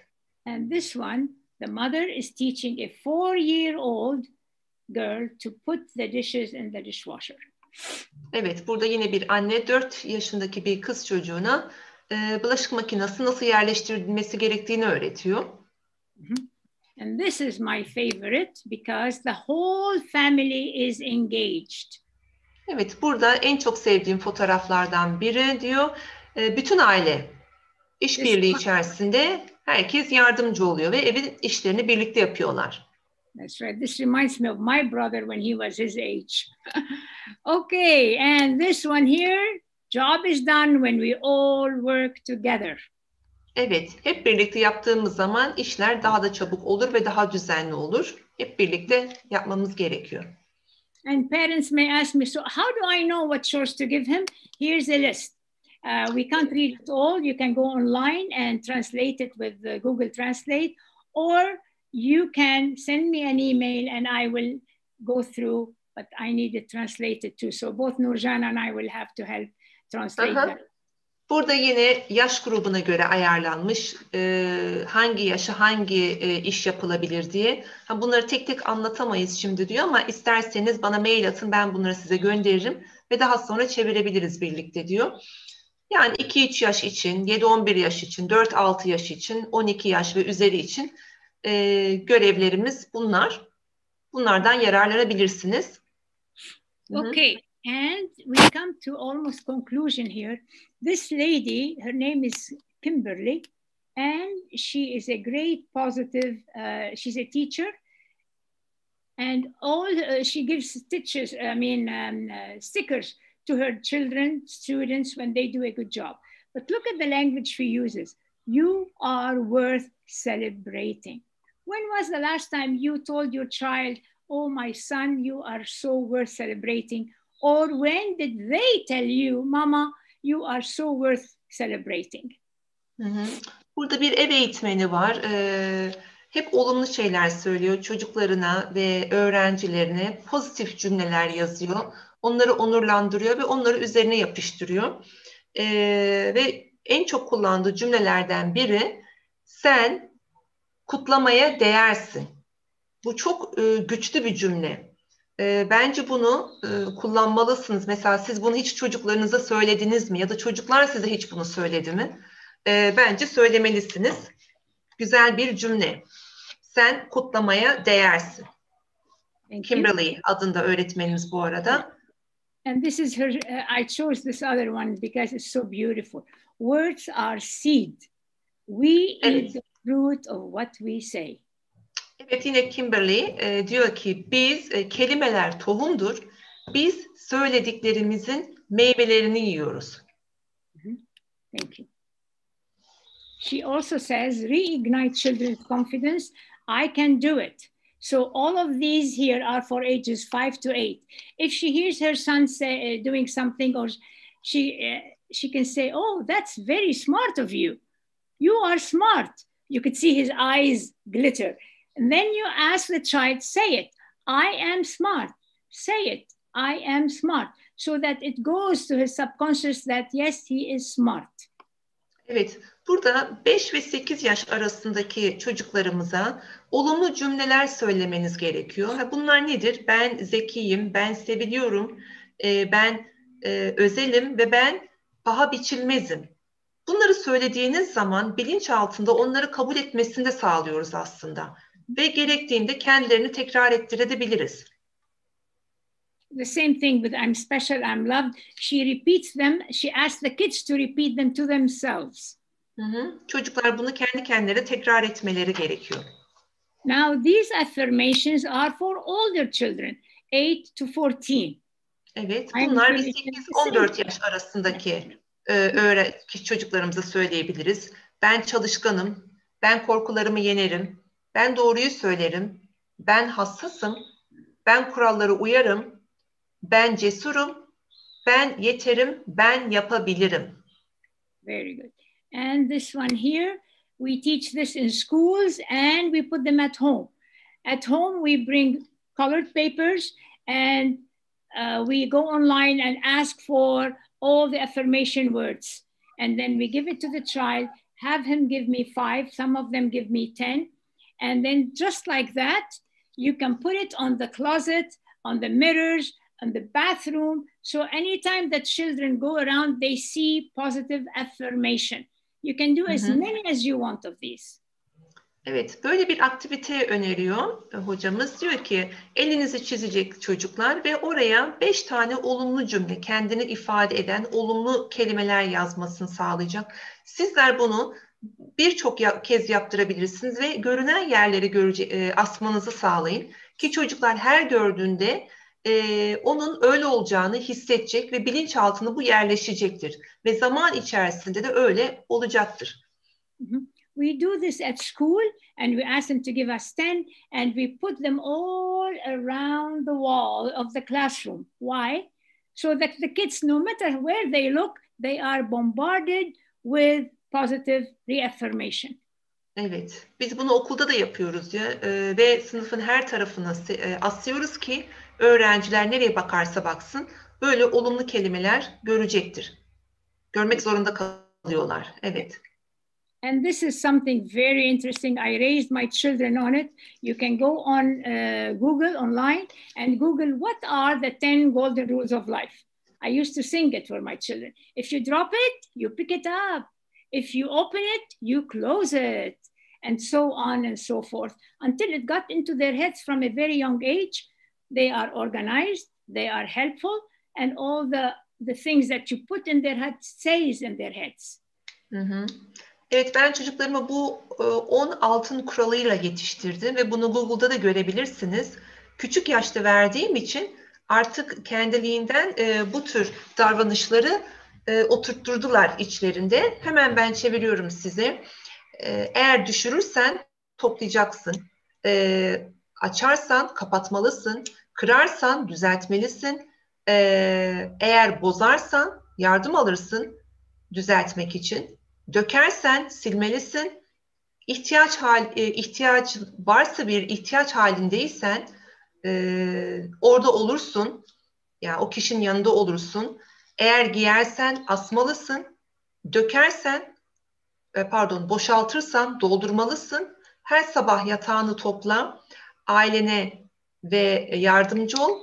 And this one, the mother is teaching a 4-year-old girl to put the dishes in the dishwasher. Evet, burada yine bir anne 4 yaşındaki bir kız çocuğuna bulaşık makinesi nasıl yerleştirilmesi gerektiğini öğretiyor. And this is my favorite because the whole family is engaged. Evet, burada en çok sevdiğim fotoğraflardan biri diyor. Bütün aile işbirliği içerisinde herkes yardımcı oluyor ve evin işlerini birlikte yapıyorlar. That's right. This reminds me of my brother when he was his age. Okay, and this one here, job is done when we all work together. Evet, hep birlikte yaptığımız zaman işler daha da çabuk olur ve daha düzenli olur. Hep birlikte yapmamız gerekiyor. And parents may ask me, so how do I know what chores to give him? Here's a list. We can't read it all. You can go online and translate it with Google Translate, or you can send me an email and I will go through, but I need it translated too. So both Nurjan and I will have to help translate that. Burada yine yaş grubuna göre ayarlanmış hangi yaşa hangi iş yapılabilir diye. Bunları tek tek anlatamayız şimdi diyor ama isterseniz bana mail atın, ben bunları size gönderirim ve daha sonra çevirebiliriz birlikte diyor. Yani 2-3 yaş için, 7-11 yaş için, 4-6 yaş için, 12 yaş ve üzeri için görevlerimiz bunlar. Bunlardan yararlanabilirsiniz. Okay, and we come to almost conclusion here. This lady, her name is Kimberly, and she is a great positive, she's a teacher, and she gives stickers to her children, students, when they do a good job. But look at the language she uses. You are worth celebrating. When was the last time you told your child, oh, my son, you are so worth celebrating? Or when did they tell you, Mama, you are so worth celebrating? Burada bir ev eğitmeni var. Hep olumlu şeyler söylüyor çocuklarına ve öğrencilerine. Pozitif cümleler yazıyor. Onları onurlandırıyor ve onları üzerine yapıştırıyor. Ve en çok kullandığı cümlelerden biri, sen kutlamaya değersin. Bu çok güçlü bir cümle. Bence bunu kullanmalısınız. Mesela siz bunu hiç çocuklarınıza söylediniz mi? Ya da çocuklar size hiç bunu söyledi mi? Bence söylemelisiniz. Güzel bir cümle. Sen kutlamaya değersin. Kimberly adında öğretmenimiz bu arada. And this is her, I chose this other one because it's so beautiful. Words are seed. We eat the fruit of what we say. Evet, yine Kimberly diyor ki kelimeler tohumdur. Biz söylediklerimizin meyvelerini yiyoruz. Thank you. She also says, reignite children's confidence. I can do it. So all of these here are for ages 5 to 8. If she hears her son doing something, or she can say, oh, that's very smart of you. You are smart. You could see his eyes glitter. And then you ask the child, say it. I am smart. Say it. I am smart. So that it goes to his subconscious that yes, he is smart. Evet, burada 5 ve 8 yaş arasındaki çocuklarımıza olumlu cümleler söylemeniz gerekiyor. Bunlar nedir? Ben zekiyim, ben seviliyorum, ben özelim ve ben paha biçilmezim. Bunları söylediğiniz zaman bilinçaltında onları kabul etmesini de sağlıyoruz aslında. Ve gerektiğinde kendilerini tekrar ettirebiliriz. The same thing with I'm special, I'm loved. She repeats them. She asks the kids to repeat them to themselves. Çocuklar bunu kendi kendilerine tekrar etmeleri gerekiyor. Now these affirmations are for older children, 8 to 14. Evet, bunlar 8-14 yaş arasındaki çocuklarımıza söyleyebiliriz. Ben çalışkanım, ben korkularımı yenerim, ben doğruyu söylerim, ben hassasım, ben kurallara uyarım, ben cesurum, ben yeterim, ben yapabilirim. Very good. And this one here, we teach this in schools and we put them at home. At home, we bring colored papers and we go online and ask for all the affirmation words. And then we give it to the child, have him give me 5, some of them give me 10. And then just like that, you can put it on the closet, on the mirrors, on the bathroom. So anytime that children go around, they see positive affirmation. You can do as many as you want of these. Evet, böyle bir aktivite öneriyor hocamız. Diyor ki elinizi çizecek çocuklar ve oraya 5 tane olumlu cümle, kendini ifade eden olumlu kelimeler yazmasını sağlayacak. Sizler bunu birçok kez yaptırabilirsiniz ve görünen yerlere asmanızı sağlayın ki çocuklar her gördüğünde onun öyle olacağını hissedecek ve bilinçaltına bu yerleşecektir ve zaman içerisinde de öyle olacaktır. We do this at school and we ask them to give us 10 and we put them all around the wall of the classroom. Why? So that the kids, no matter where they look, they are bombarded with positive reaffirmation. Evet, biz bunu okulda da yapıyoruz diyor ve sınıfın her tarafına asıyoruz ki öğrenciler nereye bakarsa baksın böyle olumlu kelimeler görecektir. Görmek zorunda kalıyorlar. Evet. And this is something very interesting. I raised my children on it. You can go on Google online and Google what are the 10 golden rules of life. I used to sing it for my children. If you drop it, you pick it up. If you open it, you close it. And so on and so forth. Until it got into their heads from a very young age. They are organized, they are helpful, and all the things that you put in their heads stays in their heads. Hı. Evet, ben çocuklarımı bu 10 altın kuralıyla yetiştirdim ve bunu Google'da da görebilirsiniz. Küçük yaşta verdiğim için artık kendiliğinden bu tür davranışları oturtturdular içlerinde. Hemen ben çeviriyorum size. Eğer düşürürsen toplayacaksın. Açarsan kapatmalısın. Kırarsan düzeltmelisin. Eğer bozarsan yardım alırsın düzeltmek için. Dökersen silmelisin. İhtiyaç varsa bir ihtiyaç halindeysen orada olursun. Yani o kişinin yanında olursun. Eğer giyersen asmalısın. Dökersen boşaltırsan doldurmalısın. Her sabah yatağını topla. Ailene ve yardımcı ol.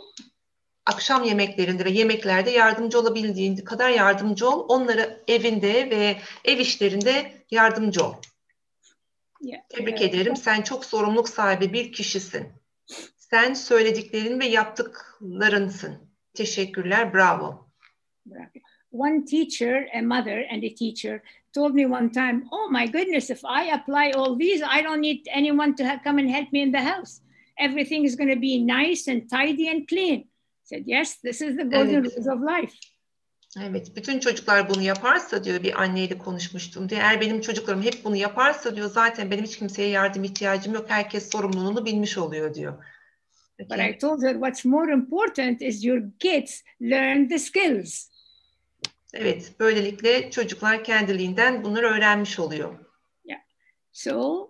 Akşam yemeklerinde ve yemeklerde yardımcı olabildiğin kadar yardımcı ol. Onlara evinde ve ev işlerinde yardımcı ol. Tebrik ederim. Sen çok sorumluluk sahibi bir kişisin. Sen söylediklerin ve yaptıklarınsın. Teşekkürler. Bravo. One teacher, a mother and a teacher, told me one time, oh my goodness, if I apply all these, I don't need anyone to come and help me in the house. Everything is going to be nice and tidy and clean. I said, yes, this is the golden rules of life. Evet, bütün çocuklar bunu yaparsa diyor, bir anneyle konuşmuştum diyor. Eğer benim çocuklarım hep bunu yaparsa diyor, zaten benim hiç kimseye yardım ihtiyacım yok. Herkes sorumluluğunu bilmiş oluyor diyor. But I told her what's more important is your kids learn the skills. Evet, böylelikle çocuklar kendiliğinden bunları öğrenmiş oluyor. Yeah. So,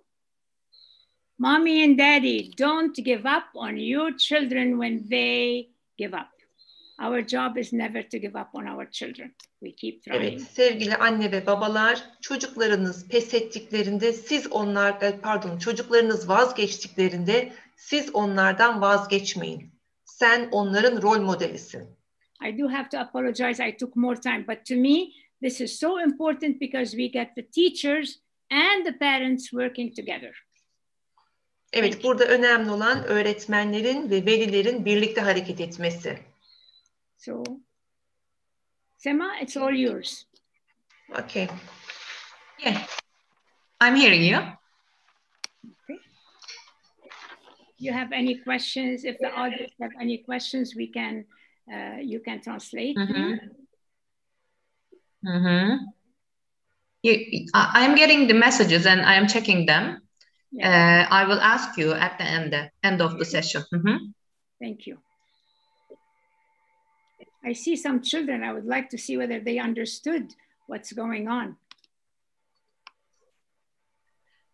mommy and daddy, don't give up on your children when they give up. Our job is never to give up on our children. We keep trying. Evet, sevgili anne ve babalar, çocuklarınız pes ettiklerinde çocuklarınız vazgeçtiklerinde siz onlardan vazgeçmeyin. Sen onların rol modelisin. I do have to apologize. I took more time, but to me, this is so important because we get the teachers and the parents working together. Evet, burada önemli olan öğretmenlerin ve velilerin birlikte hareket etmesi. So, Sema, it's all yours. Okay. Yeah, I'm hearing you. Okay. You have any questions? If the audience have any questions, you can translate. I am getting the messages and I am checking them. Yeah. I will ask you at the end of the session. Thank you. I see some children. I would like to see whether they understood what's going on.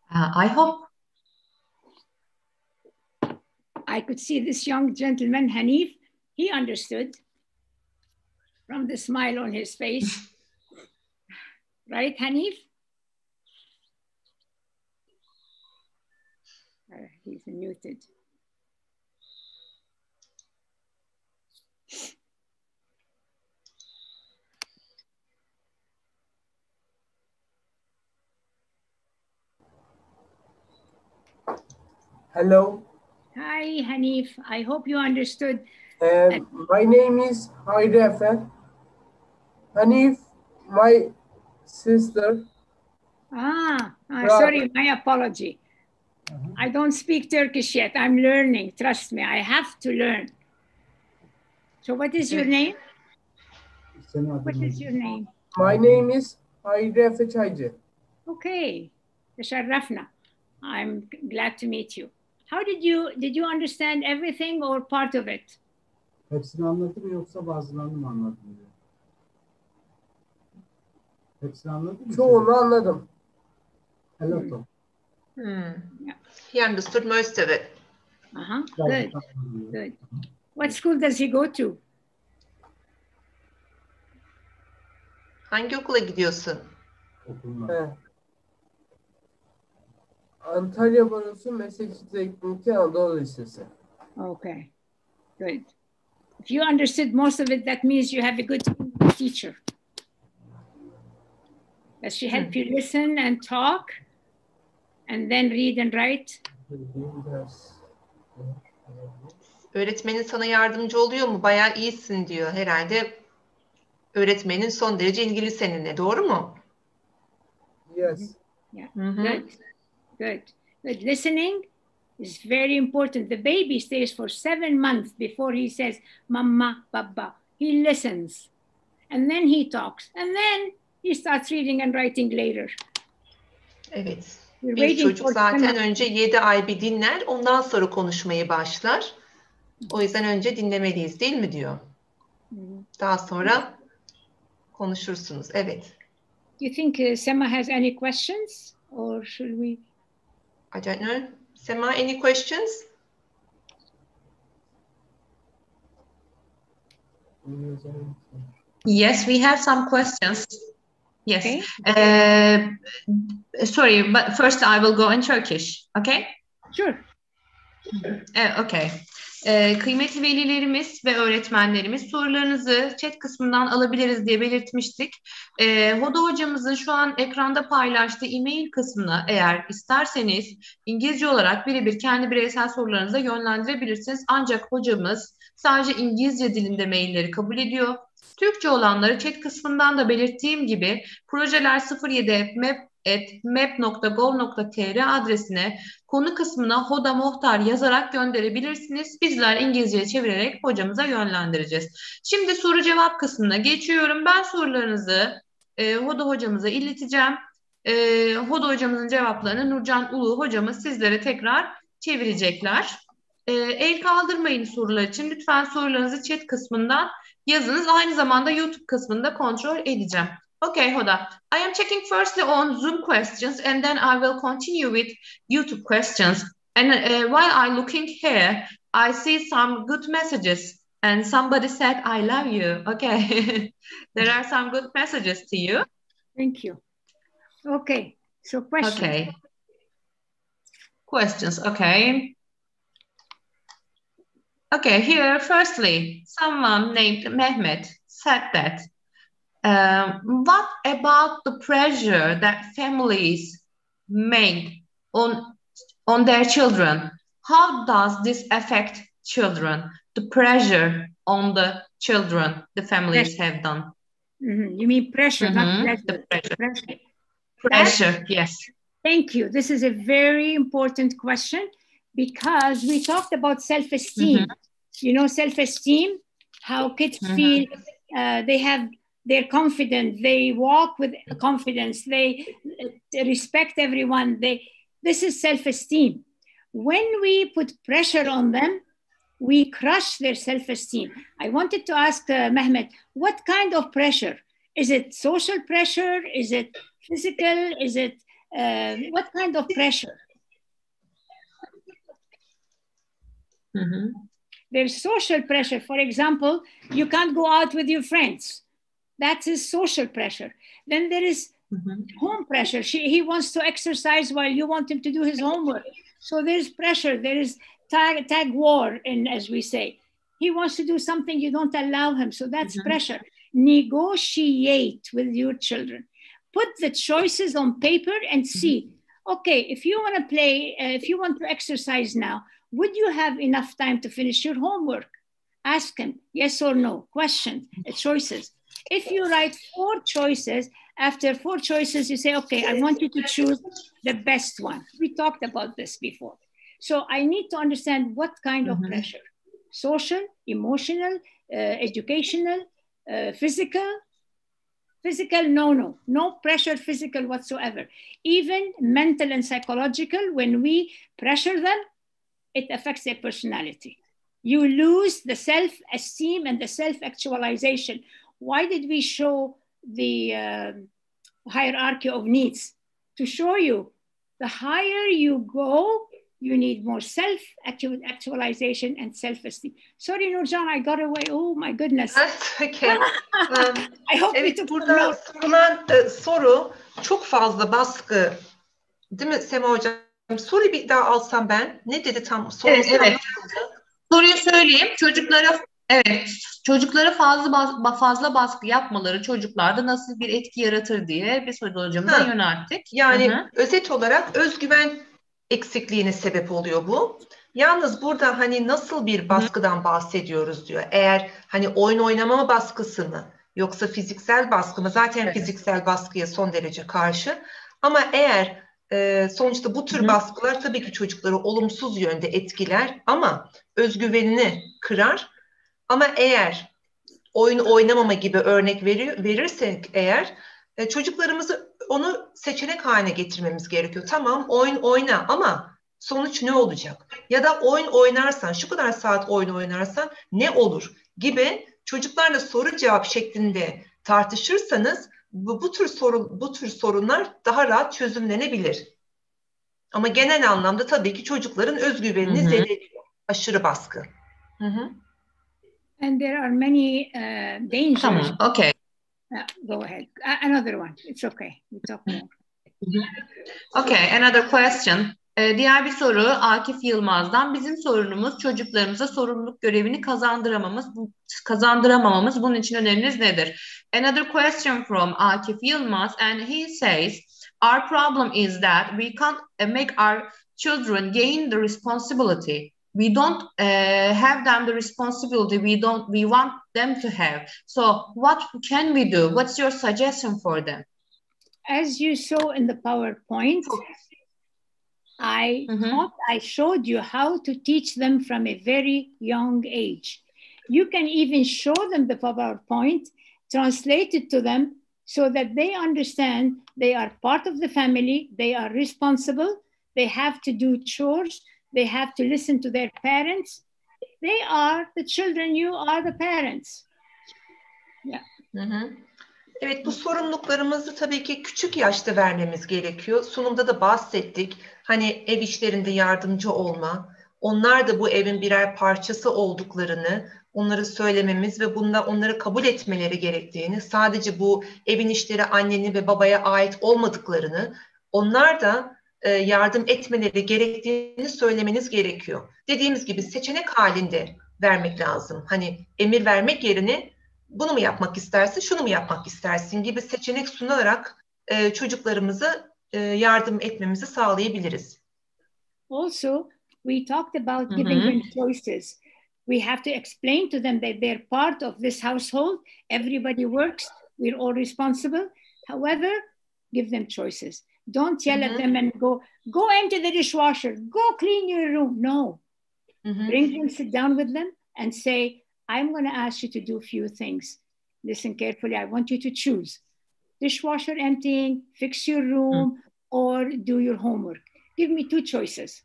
I hope. I could see this young gentleman, Hanif, he understood from the smile on his face. Right, Hanif? He's muted. Hello. Hi, Hanif. I hope you understood. My name is Hoda. Hanif, my sister. Sorry, my apology. I don't speak Turkish yet. I'm learning. Trust me, I have to learn. So what is your name? What is your name? My name is Hoda. Okay. Tasharrafna. I'm glad to meet you. How did you understand everything or part of it? Hepsini anlattı mı yoksa bazılarını mı anlattı diyor. Hepsini anladın mı? Çoğunu anladım. Hello Tom. Yeah. He understood most of it. Good. Good. What school does he go to? Hangi okula gidiyorsun? Okuluna. Antalya Barosu Mesleki Teknik Anadolu Lisesi. Okay. Good. If you understood most of it, that means you have a good teacher. Does she help you listen and talk and then read and write? Öğretmenin sana yardımcı oluyor mu? Bayağı iyisin diyor. Herhalde öğretmenin son derece ilgili seninle. Doğru mu? Yes. Yeah. Good. Good. Good. Listening is very important. The baby stays for 7 months before he says, Mama, Baba. He listens. And then he talks. And then he starts reading and writing later. Evet. Bir çocuk zaten önce 7 ay bir dinler. Ondan sonra konuşmayı başlar. O yüzden önce dinlemeliyiz değil mi diyor. Daha sonra konuşursunuz. Evet. Do you think Sema has any questions? Or should we? I don't know. Sema, any questions? Yes, we have some questions. Yes. Okay. Sorry, but first I will go in Turkish. Okay? Sure. Okay. Kıymetli velilerimiz ve öğretmenlerimiz, sorularınızı chat kısmından alabiliriz diye belirtmiştik. Hoda hocamızın şu an ekranda paylaştığı e-mail kısmına eğer isterseniz İngilizce olarak birebir kendi bireysel sorularınıza yönlendirebilirsiniz. Ancak hocamız sadece İngilizce dilinde mailleri kabul ediyor. Türkçe olanları chat kısmından da belirttiğim gibi projeler07map@map.gov.tr adresine konu kısmına Hoda Mohtar yazarak gönderebilirsiniz. Bizler İngilizceye çevirerek hocamıza yönlendireceğiz. Şimdi soru cevap kısmına geçiyorum. Ben sorularınızı Hoda hocamıza ileteceğim. Hoda hocamızın cevaplarını Nurcan Ulu hocamız sizlere tekrar çevirecekler. El kaldırmayın sorular için. Lütfen sorularınızı chat kısmından yazınız. Aynı zamanda YouTube kısmında kontrol edeceğim. Okay, Hoda. I am checking firstly on Zoom questions and then I will continue with YouTube questions. And while I looking here, I see some good messages and somebody said, I love you. Okay. There are some good messages to you. Thank you. Okay. So questions. Okay. Questions. Okay. Okay, here, firstly, someone named Mehmet said that, what about the pressure that families make on their children? How does this affect children? The pressure on the children the families have done. You mean pressure, not pleasure. The pressure. Pressure, yes. Thank you. This is a very important question because we talked about self-esteem. You know, self-esteem, how kids feel, they have, they're confident, they walk with confidence, they respect everyone. This is self-esteem. When we put pressure on them, we crush their self-esteem. I wanted to ask Mehmet, what kind of pressure? Is it social pressure? Is it physical? Is it, what kind of pressure? There's social pressure. For example, you can't go out with your friends. That is social pressure. Then there is home pressure. He wants to exercise while you want him to do his homework. So there's pressure. There is tag war, as we say. He wants to do something, you don't allow him. So that's pressure. Negotiate with your children. Put the choices on paper and see okay, if you want to play, if you want to exercise now, would you have enough time to finish your homework? Ask him, yes or no, questions, choices. If you write 4 choices, after 4 choices, you say, okay, I want you to choose the best one. We talked about this before. So I need to understand what kind of pressure, social, emotional, educational, physical. Physical, no pressure physical whatsoever. Even mental and psychological, when we pressure them, it affects their personality. You lose the self-esteem and the self-actualization. Why did we show the hierarchy of needs? To show you, the higher you go, you need more self-actualization and self-esteem. Sorry, Nurcan, I got away. Oh my goodness. That's okay. I hope Evet, we took burada sorulan soru çok fazla baskı. Değil mi Sema Hocam? Soruyu bir daha alsam ben. Ne dedi tam? Evet, evet. Soruyu söyleyeyim. Çocuklara fazla baskı yapmaları çocuklarda nasıl bir etki yaratır diye bir soru hocamıza yönelttik. Yani özet olarak özgüven eksikliğine sebep oluyor bu. Yalnız burada hani nasıl bir baskıdan bahsediyoruz diyor. Eğer hani oyun oynamama baskısı mı yoksa fiziksel baskı mı? Zaten fiziksel baskıya son derece karşı. Ama eğer sonuçta bu tür baskılar tabii ki çocukları olumsuz yönde etkiler ama özgüvenini kırar. Ama eğer oyun oynamama gibi örnek verirsek eğer çocuklarımızı onu seçenek haline getirmemiz gerekiyor. Tamam oyun oyna ama sonuç ne olacak? Ya da oyun oynarsan, şu kadar saat oyun oynarsan ne olur gibi çocuklarla soru cevap şeklinde tartışırsanız bu tür sorunlar daha rahat çözümlenebilir. Ama genel anlamda tabii ki çocukların özgüvenini zedeliyor. Aşırı baskı. And there are many dangers. Tamam, okay. Go ahead. Another one. It's okay. We talk more. Okay, another question. Diğer bir soru Akif Yılmaz'dan. Bizim sorunumuz çocuklarımıza sorumluluk görevini kazandıramamamız. Bunun için öneriniz nedir? Another question from Akif Yılmaz, and he says, our problem is that we can't make our children gain the responsibility. We don't have them the responsibility we want them to have. So what can we do? What's your suggestion for them? As you saw in the PowerPoint, I showed you how to teach them from a very young age. You can even show them the PowerPoint, translate it to them so that they understand they are part of the family, they are responsible, they have to do chores, they have to listen to their parents. They are the children, you are the parents. Yeah. Evet, bu sorumluluklarımızı tabii ki küçük yaşta vermemiz gerekiyor. Sunumda da bahsettik. Hani ev işlerinde yardımcı olma, onlar da bu evin birer parçası olduklarını, onları söylememiz ve bunda onları kabul etmeleri gerektiğini, sadece bu evin işleri annenin ve babaya ait olmadıklarını, onlar da yardım etmeleri gerektiğini söylemeniz gerekiyor. Dediğimiz gibi seçenek halinde vermek lazım. Hani emir vermek yerine bunu mu yapmak istersin, şunu mu yapmak istersin gibi seçenek sunarak çocuklarımıza yardım etmemizi sağlayabiliriz. Also, we talked about giving them choices. We have to explain to them that they're part of this household. Everybody works. We're all responsible. However, give them choices. Don't yell at them and go empty the dishwasher. Go clean your room. No. Bring them, sit down with them and say, I'm going to ask you to do a few things. Listen carefully. I want you to choose. Dishwasher emptying, fix your room, or do your homework. Give me 2 choices.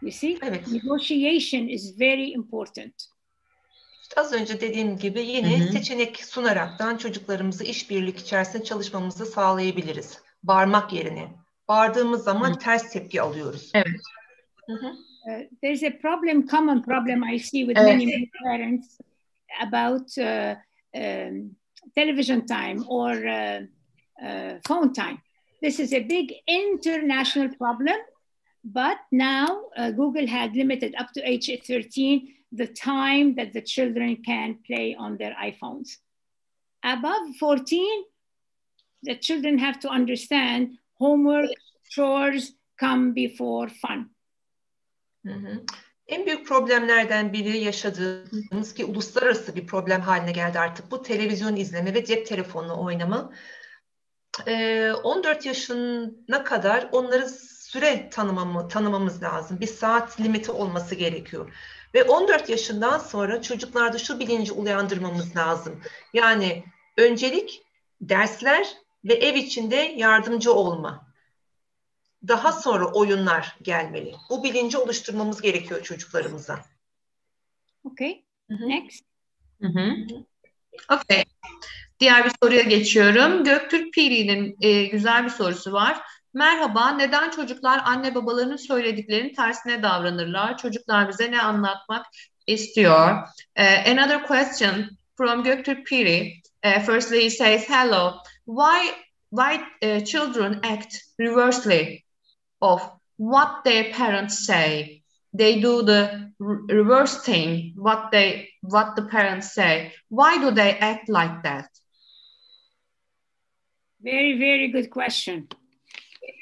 You see? Evet. Negotiation is very important. İşte az önce dediğim gibi yine seçenek sunaraktan çocuklarımızı işbirlik içerisinde çalışmamızı sağlayabiliriz. Bağırmak yerine. Bağırdığımız zaman ters tepki alıyoruz. Evet. There's a common problem I see with many parents about television time or phone time. This is a big international problem, but now Google had limited up to age 13 the time that the children can play on their iPhones. Above 14, the children have to understand homework, chores, come before fun. En büyük problemlerden biri yaşadığımız ki uluslararası bir problem haline geldi artık bu televizyon izleme ve cep telefonla oynama. 14 yaşına kadar onları süre tanımamız lazım. Bir saat limiti olması gerekiyor. Ve 14 yaşından sonra çocuklarda şu bilinci uyandırmamız lazım. Yani öncelik dersler ve ev içinde yardımcı olma. Daha sonra oyunlar gelmeli. Bu bilinci oluşturmamız gerekiyor çocuklarımıza. Okay, next. Okay. Diğer bir soruya geçiyorum. Göktürk Piri'nin güzel bir sorusu var. Merhaba, neden çocuklar anne babalarının söylediklerinin tersine davranırlar? Çocuklar bize ne anlatmak istiyor? Another question from Göktürk Piri. Firstly, he says, hello. Why children act reversely of what their parents say? They do the reverse thing, what the parents say. Why do they act like that? Very, very good question.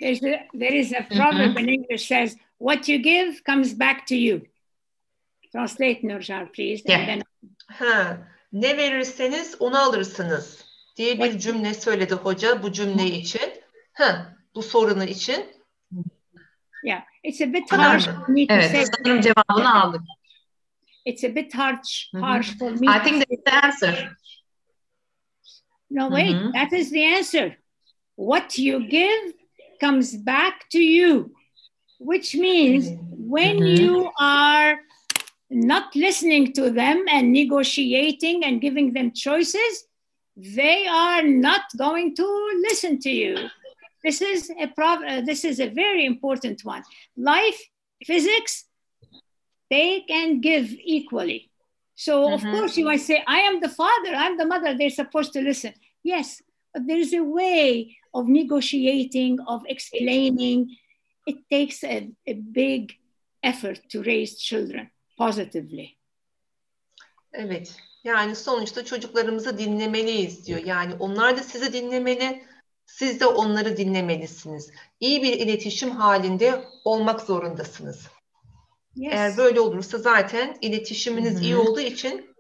There is a proverb in English says, what you give comes back to you. Translate, Nurcan, please. Yeah. And then... Ne verirseniz onu alırsınız diye bir cümle söyledi hoca bu cümle için. Bu sorunu için. Yeah, it's a bit harsh for me to say. Sanırım cevabını aldık. It's a bit harsh for me. I think that's the answer. No, wait, that is the answer. What you give comes back to you, which means when you are not listening to them and negotiating and giving them choices, they are not going to listen to you. This is a very important one. Life, physics, they can give equally. So of course you might say, I am the father, I'm the mother, they're supposed to listen. Yes, but there's a way of negotiating, of explaining. It takes a big effort to raise children positively. Evet, yani sonuçta çocuklarımızı dinlemeliyiz diyor. Yani onlar da sizi dinlemeli, siz de onları dinlemelisiniz. İyi bir iletişim halinde olmak zorundasınız. Yes. Eğer böyle olursa zaten iletişiminiz iyi olduğu için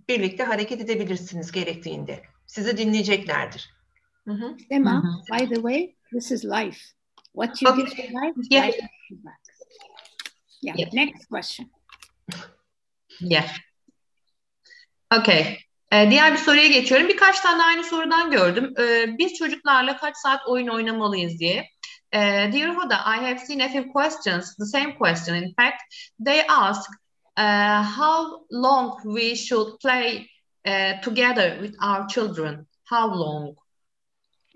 birlikte hareket edebilirsiniz gerektiğinde. Sizi dinleyeceklerdir. Emma, by the way, this is life. What you give to life, life gives back. Yeah. Next question. Yeah. Okay. Diğer bir soruya geçiyorum. Birkaç tane aynı sorudan gördüm. Biz çocuklarla kaç saat oyun oynamalıyız diye. Dear Hoda, I have seen a few questions, the same question. In fact, they ask how long we should play together with our children. How long?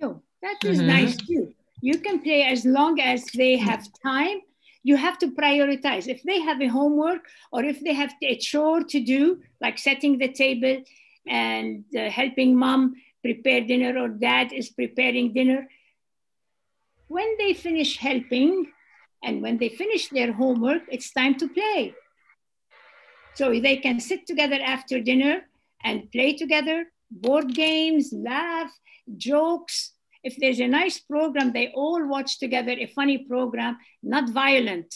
Oh, that is nice too. You can play as long as they have time. You have to prioritize. If they have a homework or if they have a chore to do, like setting the table and helping mom prepare dinner or dad is preparing dinner, when they finish helping and when they finish their homework, it's time to play. So they can sit together after dinner and play together, board games, laugh, jokes. If there's a nice program, they all watch together, a funny program, not violent.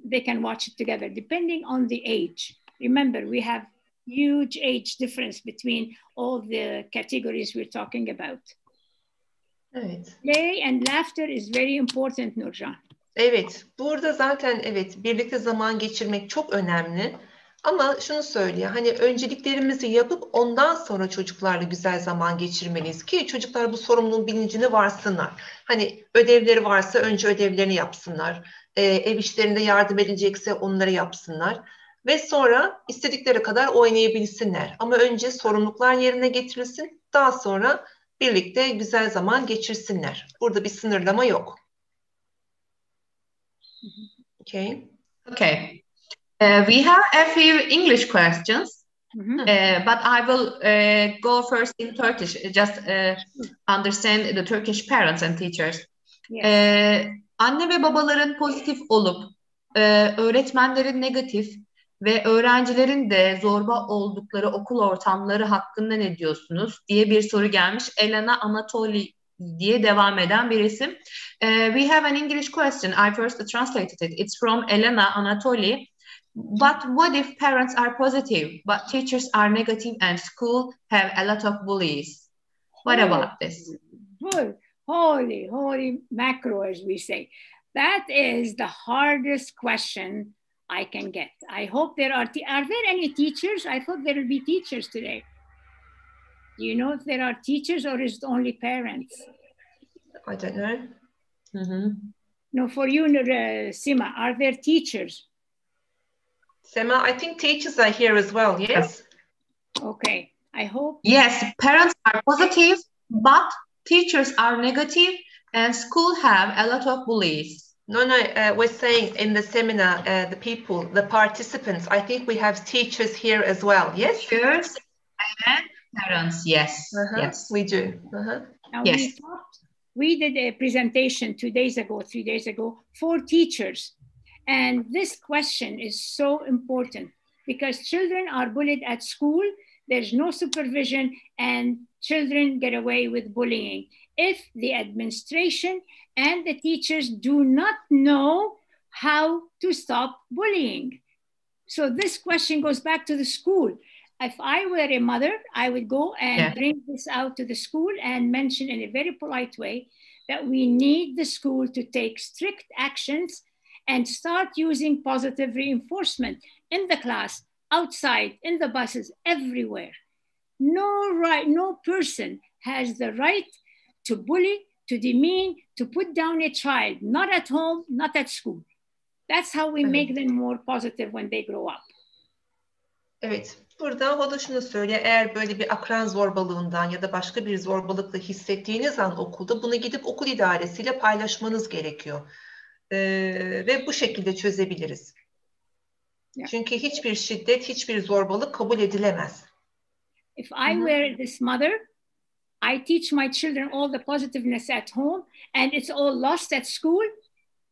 They can watch it together, depending on the age. Remember, we have huge age difference between all the categories we're talking about. Evet. Play and laughter is very important, Nurcan. Evet, burada zaten birlikte zaman geçirmek çok önemli. Ama şunu söylüyor, hani önceliklerimizi yapıp ondan sonra çocuklarla güzel zaman geçirmeliyiz ki çocuklar bu sorumluluğun bilincini varsınlar. Hani ödevleri varsa önce ödevlerini yapsınlar. Ev işlerinde yardım edilecekse onları yapsınlar. Ve sonra istedikleri kadar oynayabilsinler. Ama önce sorumluluklar yerine getirilsin. Daha sonra birlikte güzel zaman geçirsinler. Burada bir sınırlama yok. Okay. Okay. We have a few English questions, but I will go first in Turkish, just understand the Turkish parents and teachers. Yes. Anne ve babaların pozitif olup öğretmenlerin negatif ve öğrencilerin de zorba oldukları okul ortamları hakkında ne diyorsunuz diye bir soru gelmiş. Elena diye devam eden bir isim. We have an English question. I first translated it. It's from Elena Anatoly. But what if parents are positive, but teachers are negative and school have a lot of bullies? What about this? Holy macro, as we say. That is the hardest question I can get. I hope there are there any teachers? I thought there will be teachers today. Do you know if there are teachers or is it only parents? I don't know. No, for you, Sima, are there teachers? Sema, I think teachers are here as well, yes? Okay, I hope. Yes, parents are positive, but teachers are negative and school have a lot of bullies. No, we're saying in the seminar, the people, the participants, I think we have teachers here as well, yes? Teachers and parents, yes. Yes. We do. Now yes. We did a presentation 3 days ago for teachers. And this question is so important because children are bullied at school. There's no supervision and children get away with bullying if the administration and the teachers do not know how to stop bullying. So this question goes back to the school. If I were a mother, I would go and bring this out to the school and mention in a very polite way that we need the school to take strict actions and start using positive reinforcement in the class, outside, in the buses, everywhere. No person has the right to bully, to demean, to put down a child, not at home, not at school. That's how we make them more positive when they grow up. Evet, burada Hoda şunu söylüyor, eğer böyle bir akran zorbalığından ya da başka bir zorbalıkla hissettiğiniz an okulda bunu gidip okul idaresiyle paylaşmanız gerekiyor. Ve bu şekilde çözebiliriz. Çünkü hiçbir şiddet, hiçbir zorbalık kabul edilemez. If I were this mother, I teach my children all the positiveness at home and it's all lost at school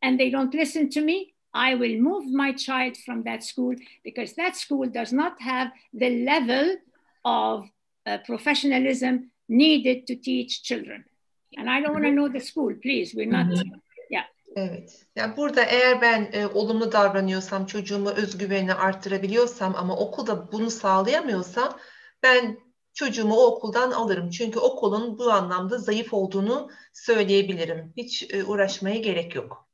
and they don't listen to me, I will move my child from that school because that school does not have the level of professionalism needed to teach children. And I don't want to know the school, please. We're not, Evet. Yani burada eğer ben olumlu davranıyorsam, çocuğumu özgüvenini arttırabiliyorsam ama okulda bunu sağlayamıyorsam ben çocuğumu o okuldan alırım. Çünkü okulun bu anlamda zayıf olduğunu söyleyebilirim. Hiç uğraşmaya gerek yok.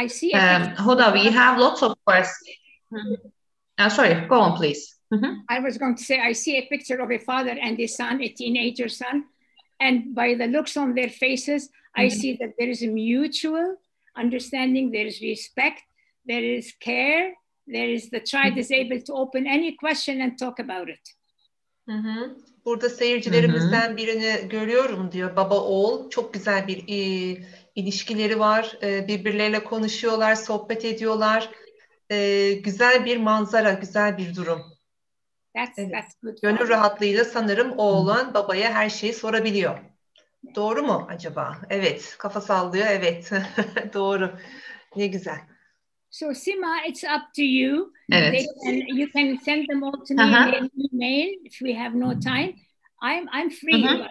I see. Hoda, we have lots of questions. Sorry, go on, please. I was going to say, I see a picture of a father and a son, a teenager son. And by the looks on their faces, I see that there is a mutual understanding, there is respect, there is care, there is the child is able to open any question and talk about it. Burada seyircilerimizden birini görüyorum diyor. Baba oğul çok güzel bir ilişkileri var. Birbirleriyle konuşuyorlar, sohbet ediyorlar. Güzel bir manzara, güzel bir durum. That's good. Gönül rahatlığıyla sanırım oğlan babaya her şeyi sorabiliyor. Doğru mu acaba? Evet, kafa sallıyor. Evet, doğru. Ne güzel. So Sima, it's up to you. Evet. You can send them all to me in an email if we have no time. I'm free.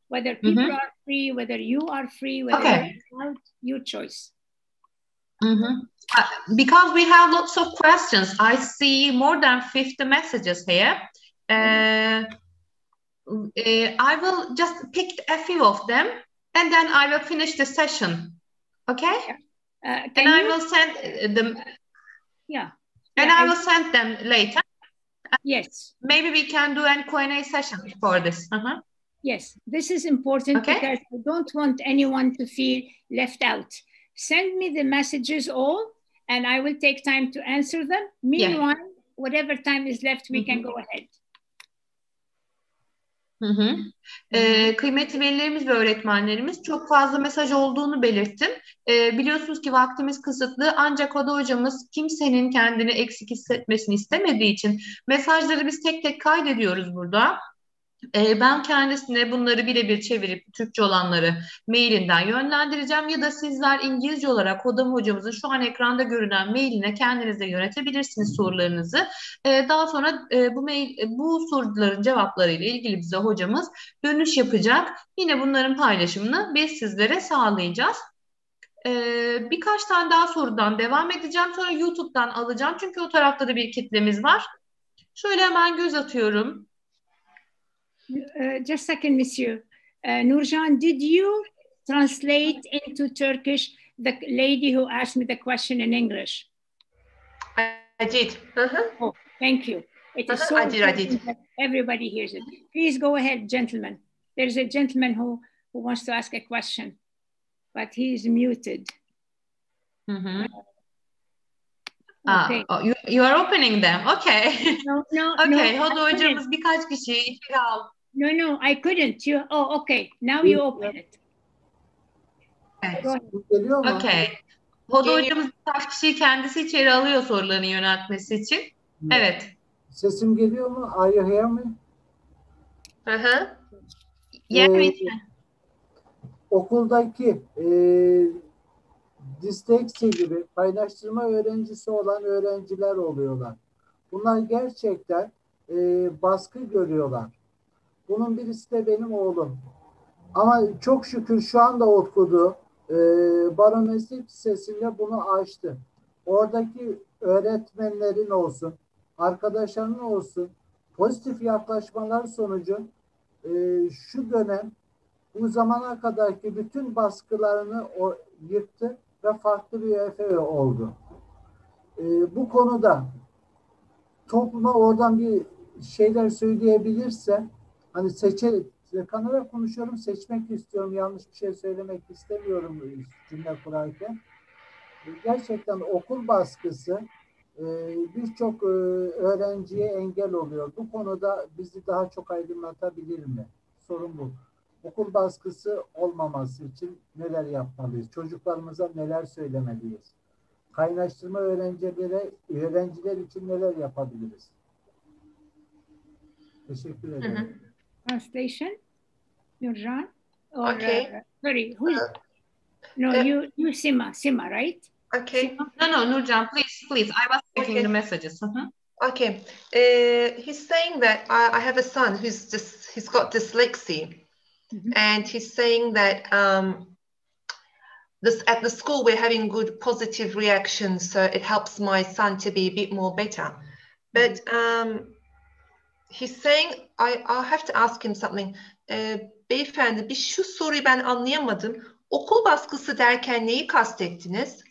Whether people are free, whether you are free, whether you're out, your choice. Because we have lots of questions, I see more than 50 messages here. I will just pick a few of them and then I will finish the session. Okay? And I will send them. And I will send them later. Yes. Maybe we can do a Q&A session for this. Yes, this is important because I don't want anyone to feel left out. Send me the messages all, and I will take time to answer them. Meanwhile, whatever time is left, we can go ahead. Kıymetli velilerimiz ve öğretmenlerimiz, çok fazla mesaj olduğunu belirttim. Biliyorsunuz ki vaktimiz kısıtlı, ancak Hoda hocamız kimsenin kendini eksik hissetmesini istemediği için mesajları biz tek tek kaydediyoruz burada. Ben kendisine bunları birebir çevirip Türkçe olanları mailinden yönlendireceğim ya da sizler İngilizce olarak Hoda hocamızın şu an ekranda görünen mailine kendiniz de yönetebilirsiniz sorularınızı. Daha sonra bu soruların cevaplarıyla ilgili bize hocamız dönüş yapacak. Yine bunların paylaşımını biz sizlere sağlayacağız. Birkaç tane daha sorudan devam edeceğim. Sonra YouTube'dan alacağım. Çünkü o tarafta da bir kitlemiz var. Şöyle hemen göz atıyorum. Just a second, monsieur. Nurcan, did you translate into Turkish the lady who asked me the question in English? I did. Oh, thank you. It is so I did. important that everybody hears it. Please go ahead, gentlemen. There's a gentleman who wants to ask a question, but he's muted. Okay. You are opening them. Okay. No. Okay. No, Hoda hocamız birkaç kişiyi içeri aldı. No, I couldn't. Okay. Now you open it. Evet. Geliyor mu? Okay. Hoda hocamız birkaç kişiyi kendisi içeri alıyor sorularını yöneltmesi için. Evet. Sesim geliyor mu? Are you hear me? Okuldaki disleksi gibi kaynaştırma öğrencisi olan öğrenciler oluyorlar. Bunlar gerçekten baskı görüyorlar. Bunun birisi de benim oğlum. Ama çok şükür şu anda okudu. Barometrik sesinde bunu aştı. Oradaki öğretmenlerin olsun, arkadaşlarının olsun pozitif yaklaşmalar sonucu şu dönem bu zamana kadarki bütün baskılarını yıktı ve farklı bir Efe oldu. Bu konuda topluma oradan bir şeyler söyleyebilirse, hani kanala konuşuyorum, seçmek istiyorum, yanlış bir şey söylemek istemiyorum cümle kurarken. Gerçekten okul baskısı birçok öğrenciye engel oluyor. Bu konuda bizi daha çok aydınlatabilir mi? Sorun bu. Okul baskısı olmaması için neler yapmalıyız? Çocuklarımıza neler söylemeliyiz? Kaynaştırma öğrenciler için neler yapabiliriz? Teşekkür ederim. Translation, Nurjan? Okay. Sorry, who? No, you Sima, right? Okay. No, Nurcan, please. I was taking the messages. Okay. He's saying that I have a son he's got dyslexia, and he's saying that at the school we're having good positive reactions, so it helps my son to be a bit more better. But he's saying I'll have to ask him something. Beyefendi, bir şu soruyu ben anlayamadım. Okul baskısı derken neyi kastettiniz?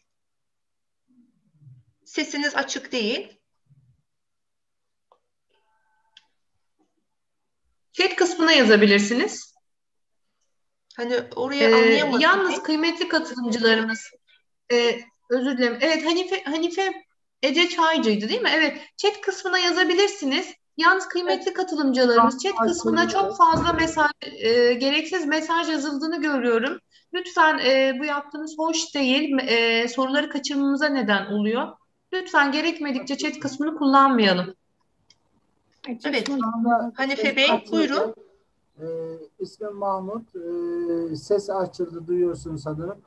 Sesiniz açık değil. Chat kısmına yazabilirsiniz. Hani oraya anlayamadım. Yalnız kıymetli katılımcılarımız, özür dilerim. Evet, Hanife Ece Çaycı'ydı değil mi? Evet, chat kısmına yazabilirsiniz. Yalnız kıymetli katılımcılarımız, chat kısmına çok fazla gereksiz mesaj yazıldığını görüyorum. Lütfen bu yaptığınız hoş değil. Soruları kaçırmamıza neden oluyor. Lütfen gerekmedikçe chat kısmını kullanmayalım. Evet. Hanife Bey, buyurun. İsmim Mahmut. Ses açıldı, duyuyorsun sanırım.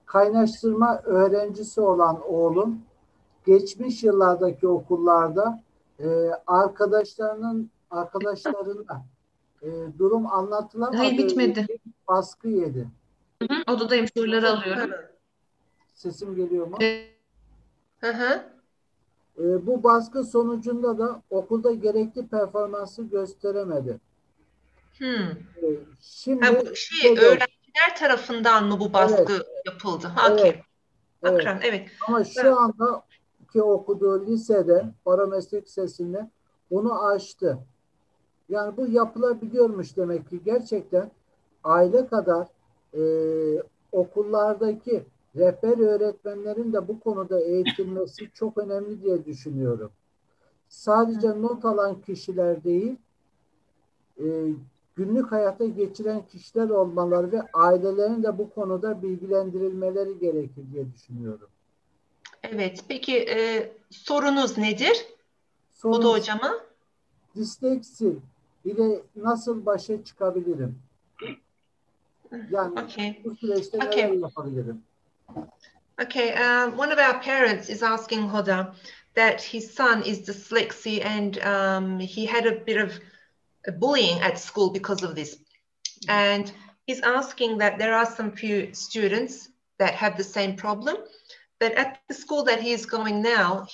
Kaynaştırma öğrencisi olan oğlum geçmiş yıllardaki okullarda arkadaşlarına durum anlatılamadığı Hayır, bitmedi. Baskı yedi. Odadayım, soruları alıyorum. Sesim geliyor mu? Hı. Bu baskı sonucunda da okulda gerekli performansı gösteremedi. Şimdi öğrenciler tarafından mı bu baskı yapıldı? Evet. Ama şu anda ki okuduğu lisede barometrik sesinde bunu aştı. Yani bu yapılabiliyormuş demek ki. Gerçekten aile kadar okullardaki rehber öğretmenlerin de bu konuda eğitilmesi çok önemli diye düşünüyorum. Sadece not alan kişiler değil, günlük hayata geçiren kişiler olmaları ve ailelerin de bu konuda bilgilendirilmeleri gerekir diye düşünüyorum. Evet. Peki sorunuz nedir? Hoda hocama? Disleksi ile nasıl başa çıkabilirim? Yani bu süreçte neler yapabilirim? Okay, one of our parents is asking Hoda that his son is dyslexic and he had a bit of bullying at school because of this. And he's asking that there are some few students that have the same problem, but at the school that he is going now,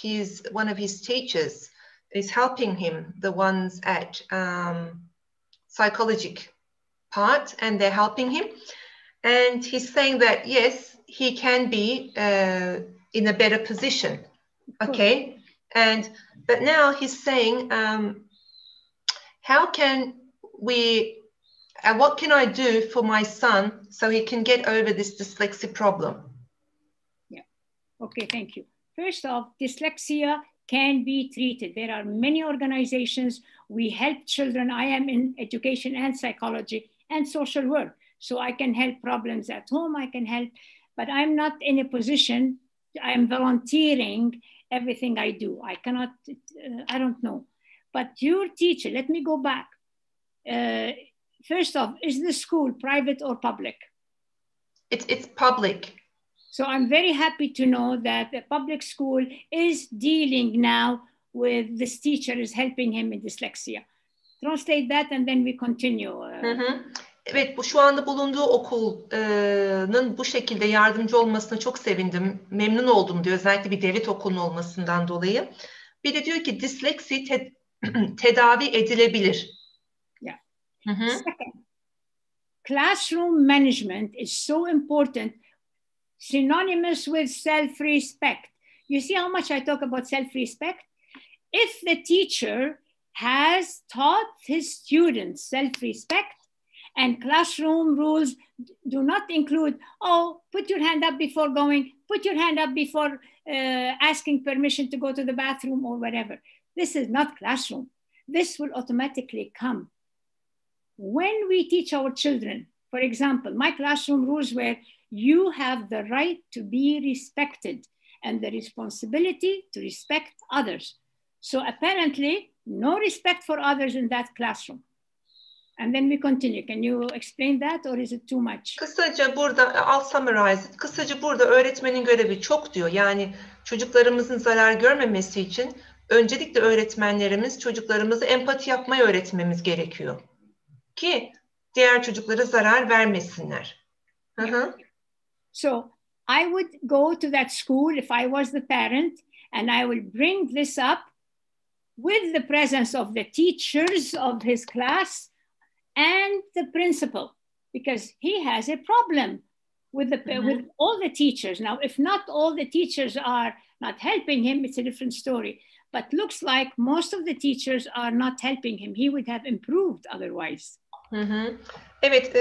one of his teachers is helping him, the ones at psychological part, and they're helping him. And he's saying that, yes, he can be in a better position. Okay. But now he's saying, how can we, what can I do for my son so he can get over this dyslexia problem? Yeah. Okay, thank you. First off, dyslexia can be treated. There are many organizations. We help children. I am in education and psychology and social work. So I can help problems at home, I can help, but I'm not in a position, I'm volunteering everything I do. I cannot, I don't know. But your teacher, let me go back. First off, is the school private or public? It's public. So I'm very happy to know that the public school is dealing now with this teacher is helping him in dyslexia. Translate that and then we continue. Evet, şu anda bulunduğu okulun bu şekilde yardımcı olmasına çok sevindim. Memnun oldum diyor. Özellikle bir devlet okulunun olmasından dolayı. Bir de diyor ki disleksi tedavi edilebilir. Yeah. Second, classroom management is so important, synonymous with self-respect. You see how much I talk about self-respect? If the teacher has taught his students self-respect, and classroom rules do not include, oh, put your hand up before going, put your hand up before asking permission to go to the bathroom or whatever. This is not classroom. This will automatically come. When we teach our children, for example, my classroom rules were, you have the right to be respected and the responsibility to respect others. So apparently, no respect for others in that classroom. And then we continue. Can you explain that or is it too much? Kısaca burada, I'll summarize it. Kısaca burada öğretmenin görevi çok diyor. Yani çocuklarımızın zarar görmemesi için öncelikle öğretmenlerimiz çocuklarımızı empati yapmayı öğretmemiz gerekiyor. Ki diğer çocuklara zarar vermesinler. So I would go to that school if I was the parent and I will bring this up with the presence of the teachers of his class and the principal, because he has a problem with with all the teachers. Now, if not all the teachers are not helping him, it's a different story. But looks like most of the teachers are not helping him. He would have improved otherwise. Evet,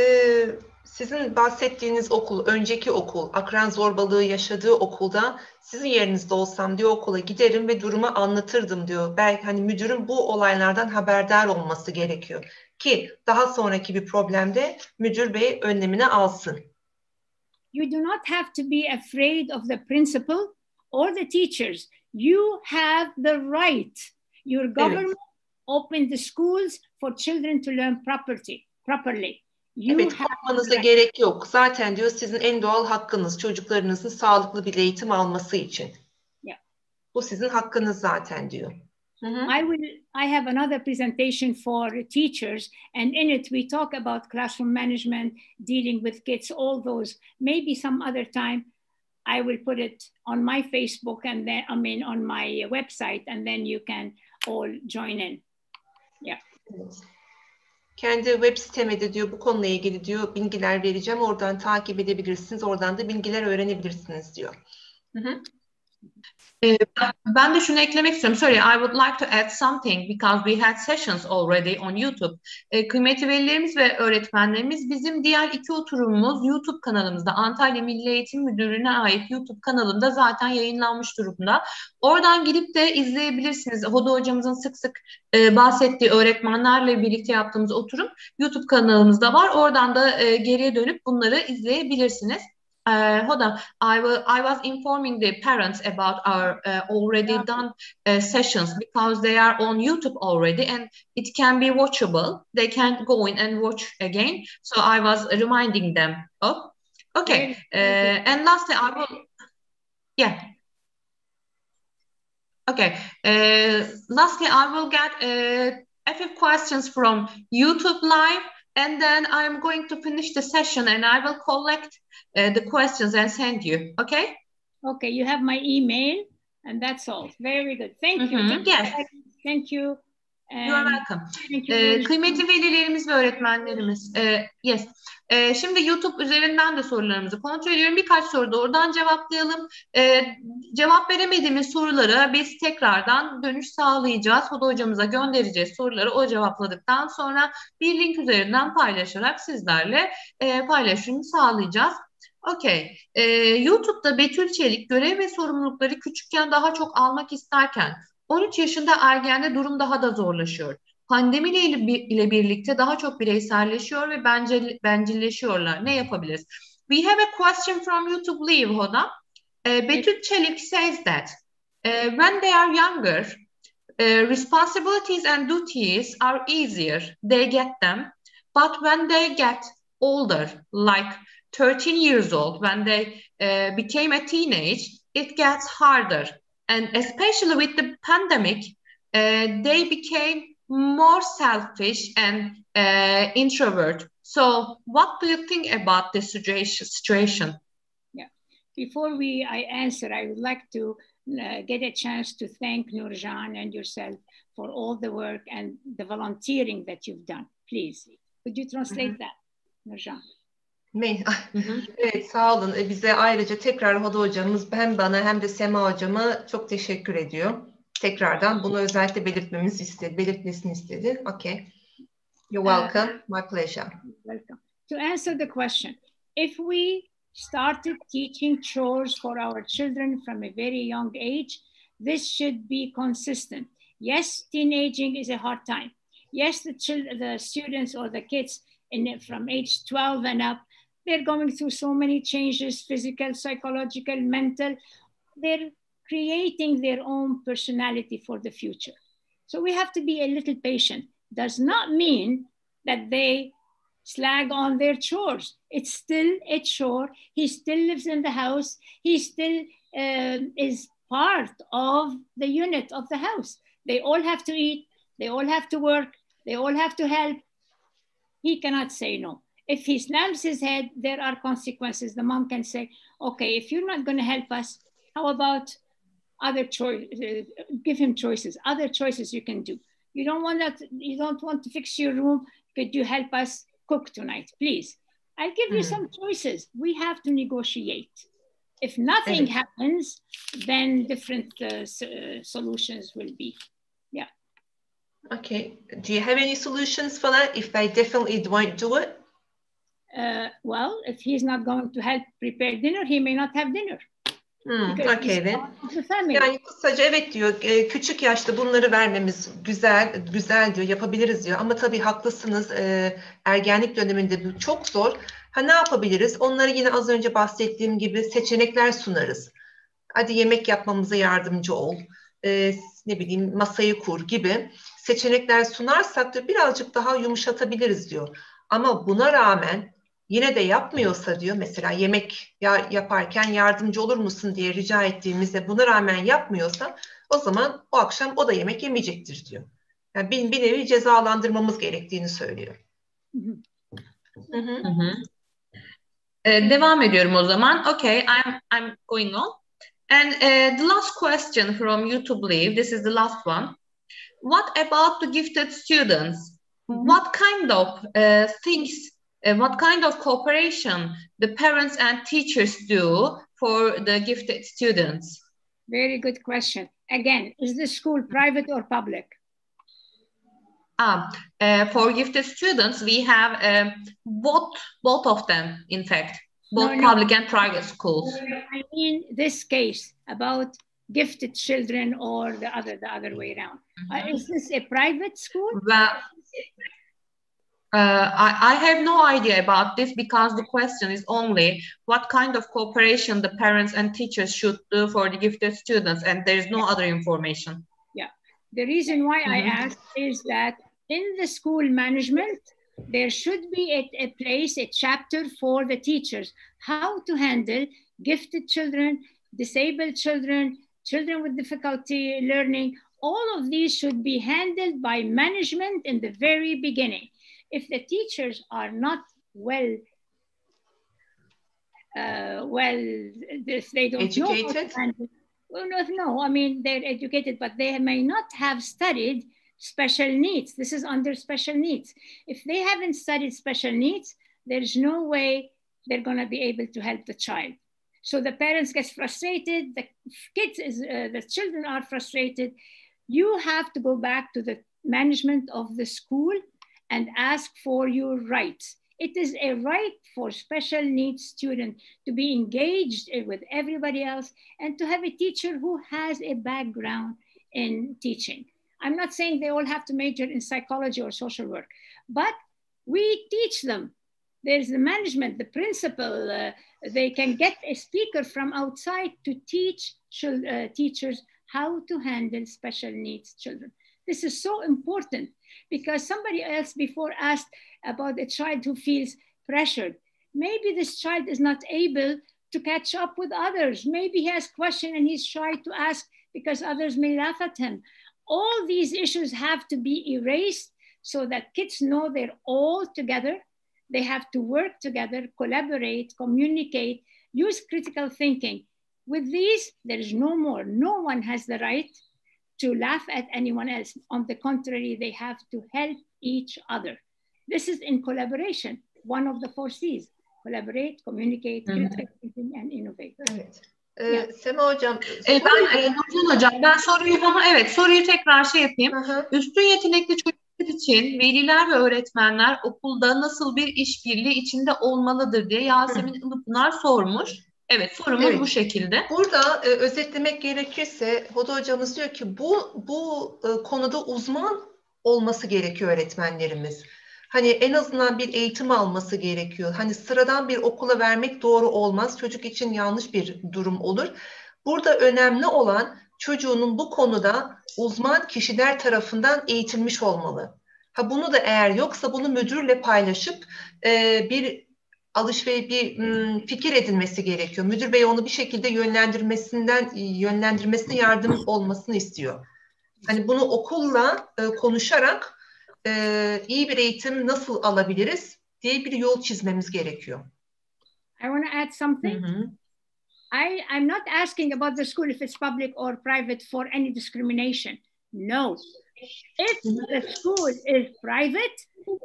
sizin bahsettiğiniz okul, önceki okul, akran zorbalığı yaşadığı okulda sizin yerinizde olsam diyor okula giderim ve durumu anlatırdım diyor. Belki hani müdürün bu olaylardan haberdar olması gerekiyor. Ki daha sonraki bir problemde müdür bey önlemini alsın. You do not have to be afraid of the principal or the teachers. You have the right. Your government opened the schools for children to learn properly. Evet, korkmanıza gerek yok. Zaten diyor sizin en doğal hakkınız çocuklarınızın sağlıklı bir eğitim alması için. Yeah. Bu sizin hakkınız zaten diyor. I have another presentation for teachers, and in it we talk about classroom management, dealing with kids, all those. Maybe some other time I will put it on my Facebook and then on my website, and then you can all join in. Yeah. Evet. Kendi web siteme de diyor bu konuyla ilgili diyor bilgiler vereceğim. Oradan takip edebilirsiniz. Oradan da bilgiler öğrenebilirsiniz diyor. Ben de şunu eklemek istiyorum. Sorry, I would like to add something because we had sessions already on YouTube. Kıymetli velilerimiz ve öğretmenlerimiz bizim diğer iki oturumumuz YouTube kanalımızda Antalya Milli Eğitim Müdürlüğü'ne ait YouTube kanalında zaten yayınlanmış durumda. Oradan gidip de izleyebilirsiniz. Hoda hocamızın sık sık bahsettiği öğretmenlerle birlikte yaptığımız oturum YouTube kanalımızda var. Oradan da geriye dönüp bunları izleyebilirsiniz. Hoda, I was informing the parents about our already done sessions because they are on YouTube already and it can be watchable. They can go in and watch again. So I was reminding them. Oh, okay. And lastly, I will. Yeah. Okay. Lastly, I will get a few questions from YouTube Live, and then I'm going to finish the session, and I will collect the questions and send you. Okay? Okay. You have my email, and that's all. Very good. Thank you. Yes. Thank you. You are welcome. Thank you. Kıymetli velilerimiz ve öğretmenlerimiz. Yes. Şimdi YouTube üzerinden de sorularımızı kontrol ediyorum. Birkaç soru da oradan cevaplayalım. Cevap veremediğimiz sorulara biz tekrardan dönüş sağlayacağız. Hoda hocamıza göndereceğiz soruları. O cevapladıktan sonra bir link üzerinden paylaşarak sizlerle paylaşımı sağlayacağız. Okay. YouTube'da Betül Çelik görev ve sorumlulukları küçükken daha çok almak isterken 13 yaşında ergende durum daha da zorlaşıyor. Pandemiyle ile birlikte daha çok bireyselleşiyor ve bencilleşiyorlar. Ne yapabiliriz? We have a question from YouTube Live, Hoda. Betül Çelik says that when they are younger, responsibilities and duties are easier. They get them. But when they get older, like 13 years old, when they became a teenage, it gets harder. And especially with the pandemic, they became more selfish and introvert. So what do you think about this situation? Yeah. Before I answer, I would like to get a chance to thank Nurjan and yourself for all the work and the volunteering that you've done. Please, could you translate that, Nurjan? Evet, sağ olun. Bize ayrıca tekrar Hoda hocamız hem bana hem de Sema hocama çok teşekkür ediyor. Tekrardan bunu özellikle belirtmesini istedi. Okay. You're welcome. My pleasure. Welcome. To answer the question, if we started teaching chores for our children from a very young age, this should be consistent. Yes, teenaging is a hard time. Yes, the students or the kids from age 12 and up, they're going through so many changes, physical, psychological, mental. They're creating their own personality for the future. So we have to be a little patient. Does not mean that they slag on their chores. It's still a chore. He still lives in the house. He still is part of the unit of the house. They all have to eat. They all have to work. They all have to help. He cannot say no. If he slams his head, there are consequences. The mom can say, okay, if you're not going to help us, how about other choices? Give him choices, other choices you can do. You don't want to fix your room. Could you help us cook tonight, please? I'll give you some choices. We have to negotiate. If nothing happens, then different solutions will be. Yeah. Okay. Do you have any solutions for that if they definitely won't do it? Well, if he's not going to help prepare dinner, he may not have dinner. Okay then. Yani kısaca evet diyor, küçük yaşta bunları vermemiz güzel diyor, yapabiliriz diyor. Ama tabii haklısınız, ergenlik döneminde bu çok zor. Ne yapabiliriz? Onlara yine az önce bahsettiğim gibi seçenekler sunarız. Hadi yemek yapmamıza yardımcı ol, ne bileyim masayı kur gibi seçenekler sunarsak da birazcık daha yumuşatabiliriz diyor. Ama buna rağmen yine de yapmıyorsa diyor, mesela yemek yaparken yardımcı olur musun diye rica ettiğimizde buna rağmen yapmıyorsa o zaman o akşam o da yemek yemeyecektir diyor. Yani bir nevi cezalandırmamız gerektiğini söylüyor. Devam ediyorum o zaman. Okay, I'm going on. And the last question from YouTube Live, this is the last one. What about the gifted students? What kind of things, what kind of cooperation the parents and teachers do for the gifted students? Very good question. Again, is the school private or public? For gifted students, we have both of them, in fact, both public and private schools. I mean, this case about gifted children or the other way around. Is this a private school? Well, I have no idea about this because the question is only what kind of cooperation the parents and teachers should do for the gifted students, and there is no other information. Yeah, the reason why I asked is that in the school management, there should be a place, a chapter for the teachers, how to handle gifted children, disabled children, children with difficulty learning. All of these should be handled by management in the very beginning. If the teachers are not if they don't educated? know how to handle, no, I mean, they're educated, but they may not have studied special needs. This is under special needs. If they haven't studied special needs, there's no way they're going to be able to help the child. So the parents get frustrated, the children are frustrated. You have to go back to the management of the school and ask for your rights. It is a right for special needs students to be engaged with everybody else and to have a teacher who has a background in teaching. I'm not saying they all have to major in psychology or social work, but we teach them. There's the management, the principal, they can get a speaker from outside to teach teachers how to handle special needs children. This is so important because somebody else before asked about a child who feels pressured. Maybe this child is not able to catch up with others. Maybe he has questions and he's shy to ask because others may laugh at him. All these issues have to be erased so that kids know they're all together. They have to work together, collaborate, communicate, use critical thinking. With these, there is no more. No one has the right to laugh at anyone else. On the contrary, they have to help each other. This is in collaboration, one of the 4 C's. Collaborate, communicate, critical thinking, and innovate. Evet. Yeah. Sema Hocam. Nurcan Hocam, ben soruyu tekrar yapayım. Üstün yetenekli çocuklar için veliler ve öğretmenler okulda nasıl bir işbirliği içinde olmalıdır diye Yasemin Ilıpınar sormuş. Evet, sorumuz bu şekilde. Burada özetlemek gerekirse Hoda hocamız diyor ki bu konuda uzman olması gerekiyor öğretmenlerimiz. Hani en azından bir eğitim alması gerekiyor. Hani sıradan bir okula vermek doğru olmaz. Çocuk için yanlış bir durum olur. Burada önemli olan çocuğunun bu konuda uzman kişiler tarafından eğitilmiş olmalı. Bunu da eğer yoksa bunu müdürle paylaşıp bir fikir edinmesi gerekiyor. Müdür bey onu bir şekilde yönlendirmesine yardım olmasını istiyor. Hani bunu okulla konuşarak iyi bir eğitim nasıl alabiliriz diye bir yol çizmemiz gerekiyor. I want to add something. I'm not asking about the school if it's public or private for any discrimination. No. If the school is private,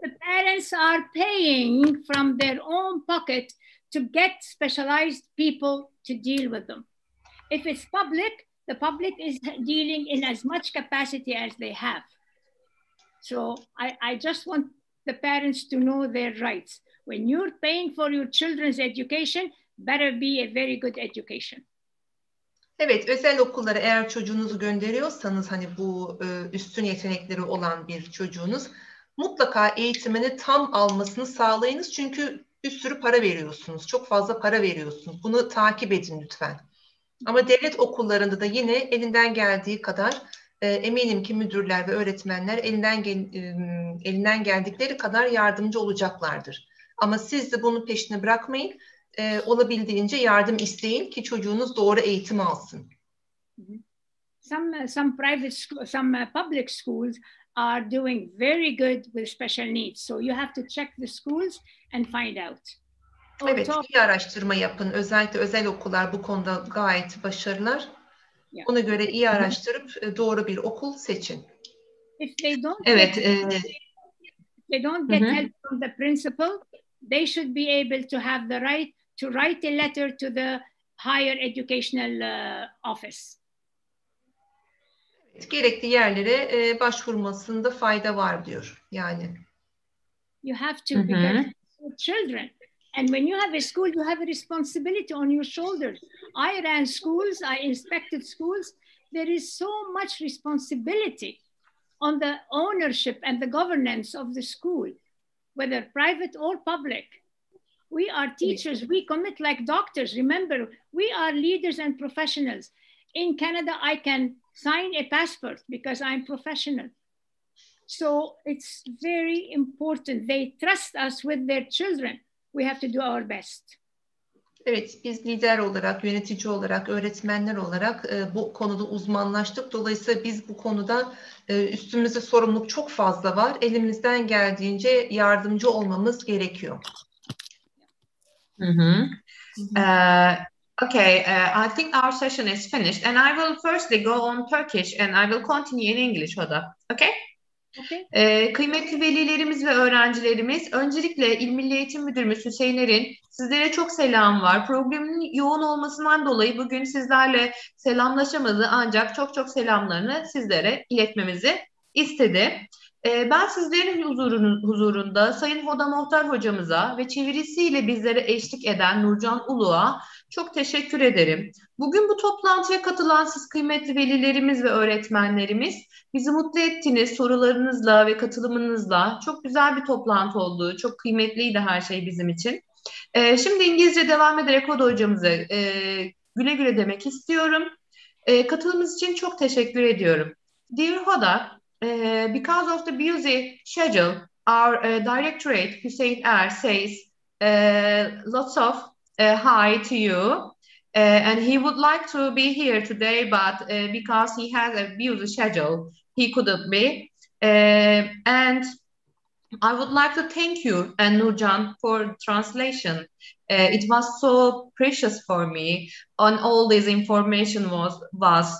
the parents are paying from their own pocket to get specialized people to deal with them. If it's public, the public is dealing in as much capacity as they have. So I just want the parents to know their rights. When you're paying for your children's education, better be a very good education. Evet, özel okullara eğer çocuğunuzu gönderiyorsanız hani bu üstün yetenekleri olan bir çocuğunuz mutlaka eğitimini tam almasını sağlayınız. Çünkü bir sürü para veriyorsunuz. Çok fazla para veriyorsunuz. Bunu takip edin lütfen. Ama devlet okullarında da yine elinden geldiği kadar eminim ki müdürler ve öğretmenler elinden geldikleri kadar yardımcı olacaklardır. Ama siz de bunun peşine bırakmayın. Olabildiğince yardım isteyin ki çocuğunuz doğru eğitim alsın. Some private schools, some public schools are doing very good with special needs. So you have to check the schools and find out. Evet, iyi araştırma yapın. Özellikle özel okullar bu konuda gayet başarılılar. Yeah. Ona göre iyi araştırıp doğru bir okul seçin. If they don't Evet. get help from the principal, they should be able to have the right to write a letter to the higher educational office. Gerekli yerlere başvurmasında fayda var diyor yani. You have to because children. And when you have a school, you have a responsibility on your shoulders. I ran schools, I inspected schools. There is so much responsibility on the ownership and the governance of the school. whether private or public. We are teachers, we commit like doctors. Remember, we are leaders and professionals. In Canada, I can sign a passport because I'm professional. So it's very important. They trust us with their children. We have to do our best. Evet, biz lider olarak, yönetici olarak, öğretmenler olarak bu konuda uzmanlaştık. Dolayısıyla biz bu konuda üstümüzde sorumluluk çok fazla var. Elimizden geldiğince yardımcı olmamız gerekiyor. Okay, I think our session is finished, and I will firstly go on Turkish, and I will continue in English, Hoda. Okay? Okay. Kıymetli velilerimiz ve öğrencilerimiz, öncelikle İl Milli Eğitim Müdürümüz Hüseyin'in sizlere çok selam var. Programın yoğun olmasından dolayı bugün sizlerle selamlaşamadı, ancak çok selamlarını sizlere iletmemizi istedi. Ben sizlerin huzurunda Sayın Hoda Mohtar hocamıza ve çevirisiyle bizlere eşlik eden Nurcan Ulu'ya çok teşekkür ederim. Bugün bu toplantıya katılan siz kıymetli velilerimiz ve öğretmenlerimiz bizi mutlu ettiniz sorularınızla ve katılımınızla. Çok güzel bir toplantı oldu. Çok kıymetliydi her şey bizim için. Şimdi İngilizce devam ederek Hoda hocamıza güle güle demek istiyorum. Katılımınız için çok teşekkür ediyorum. Dear Hoda, because of the busy schedule, our directorate Hüseyin says lots of hi to you. And he would like to be here today, but because he has a busy schedule, he couldn't be. And I would like to thank you and Nurcan for translation. It was so precious for me, and all this information was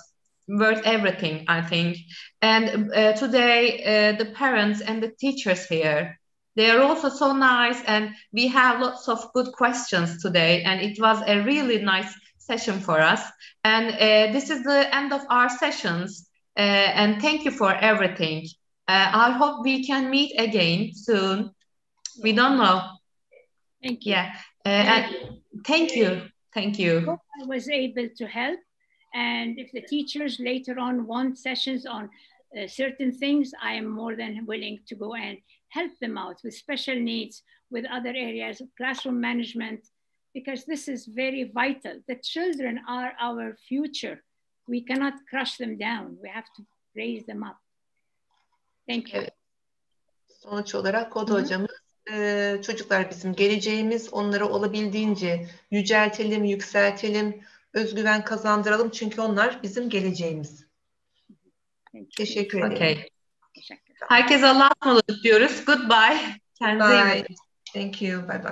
worth everything, I think. And today, the parents and the teachers here, they are also so nice, and we have lots of good questions today, and it was a really nice session for us. And this is the end of our sessions, and thank you for everything. I hope we can meet again soon. We don't know. Thank you. Yeah. And thank you. Thank you. I hope I was able to help. And if the teachers later on want sessions on certain things, I am more than willing to go and help them out with special needs, with other areas of classroom management, because this is very vital. The children are our future. We cannot crush them down. We have to raise them up. Thank you. Evet. Sonuç olarak Hoda hocamız, çocuklar bizim geleceğimiz, onları olabildiğince yüceltelim, yükseltelim, özgüven kazandıralım çünkü onlar bizim geleceğimiz. Teşekkür ederim. Okay. Herkese Allah'a ısmarladık diyoruz. Goodbye. Kendinize iyi bakın. Bye. Thank you. Bye bye.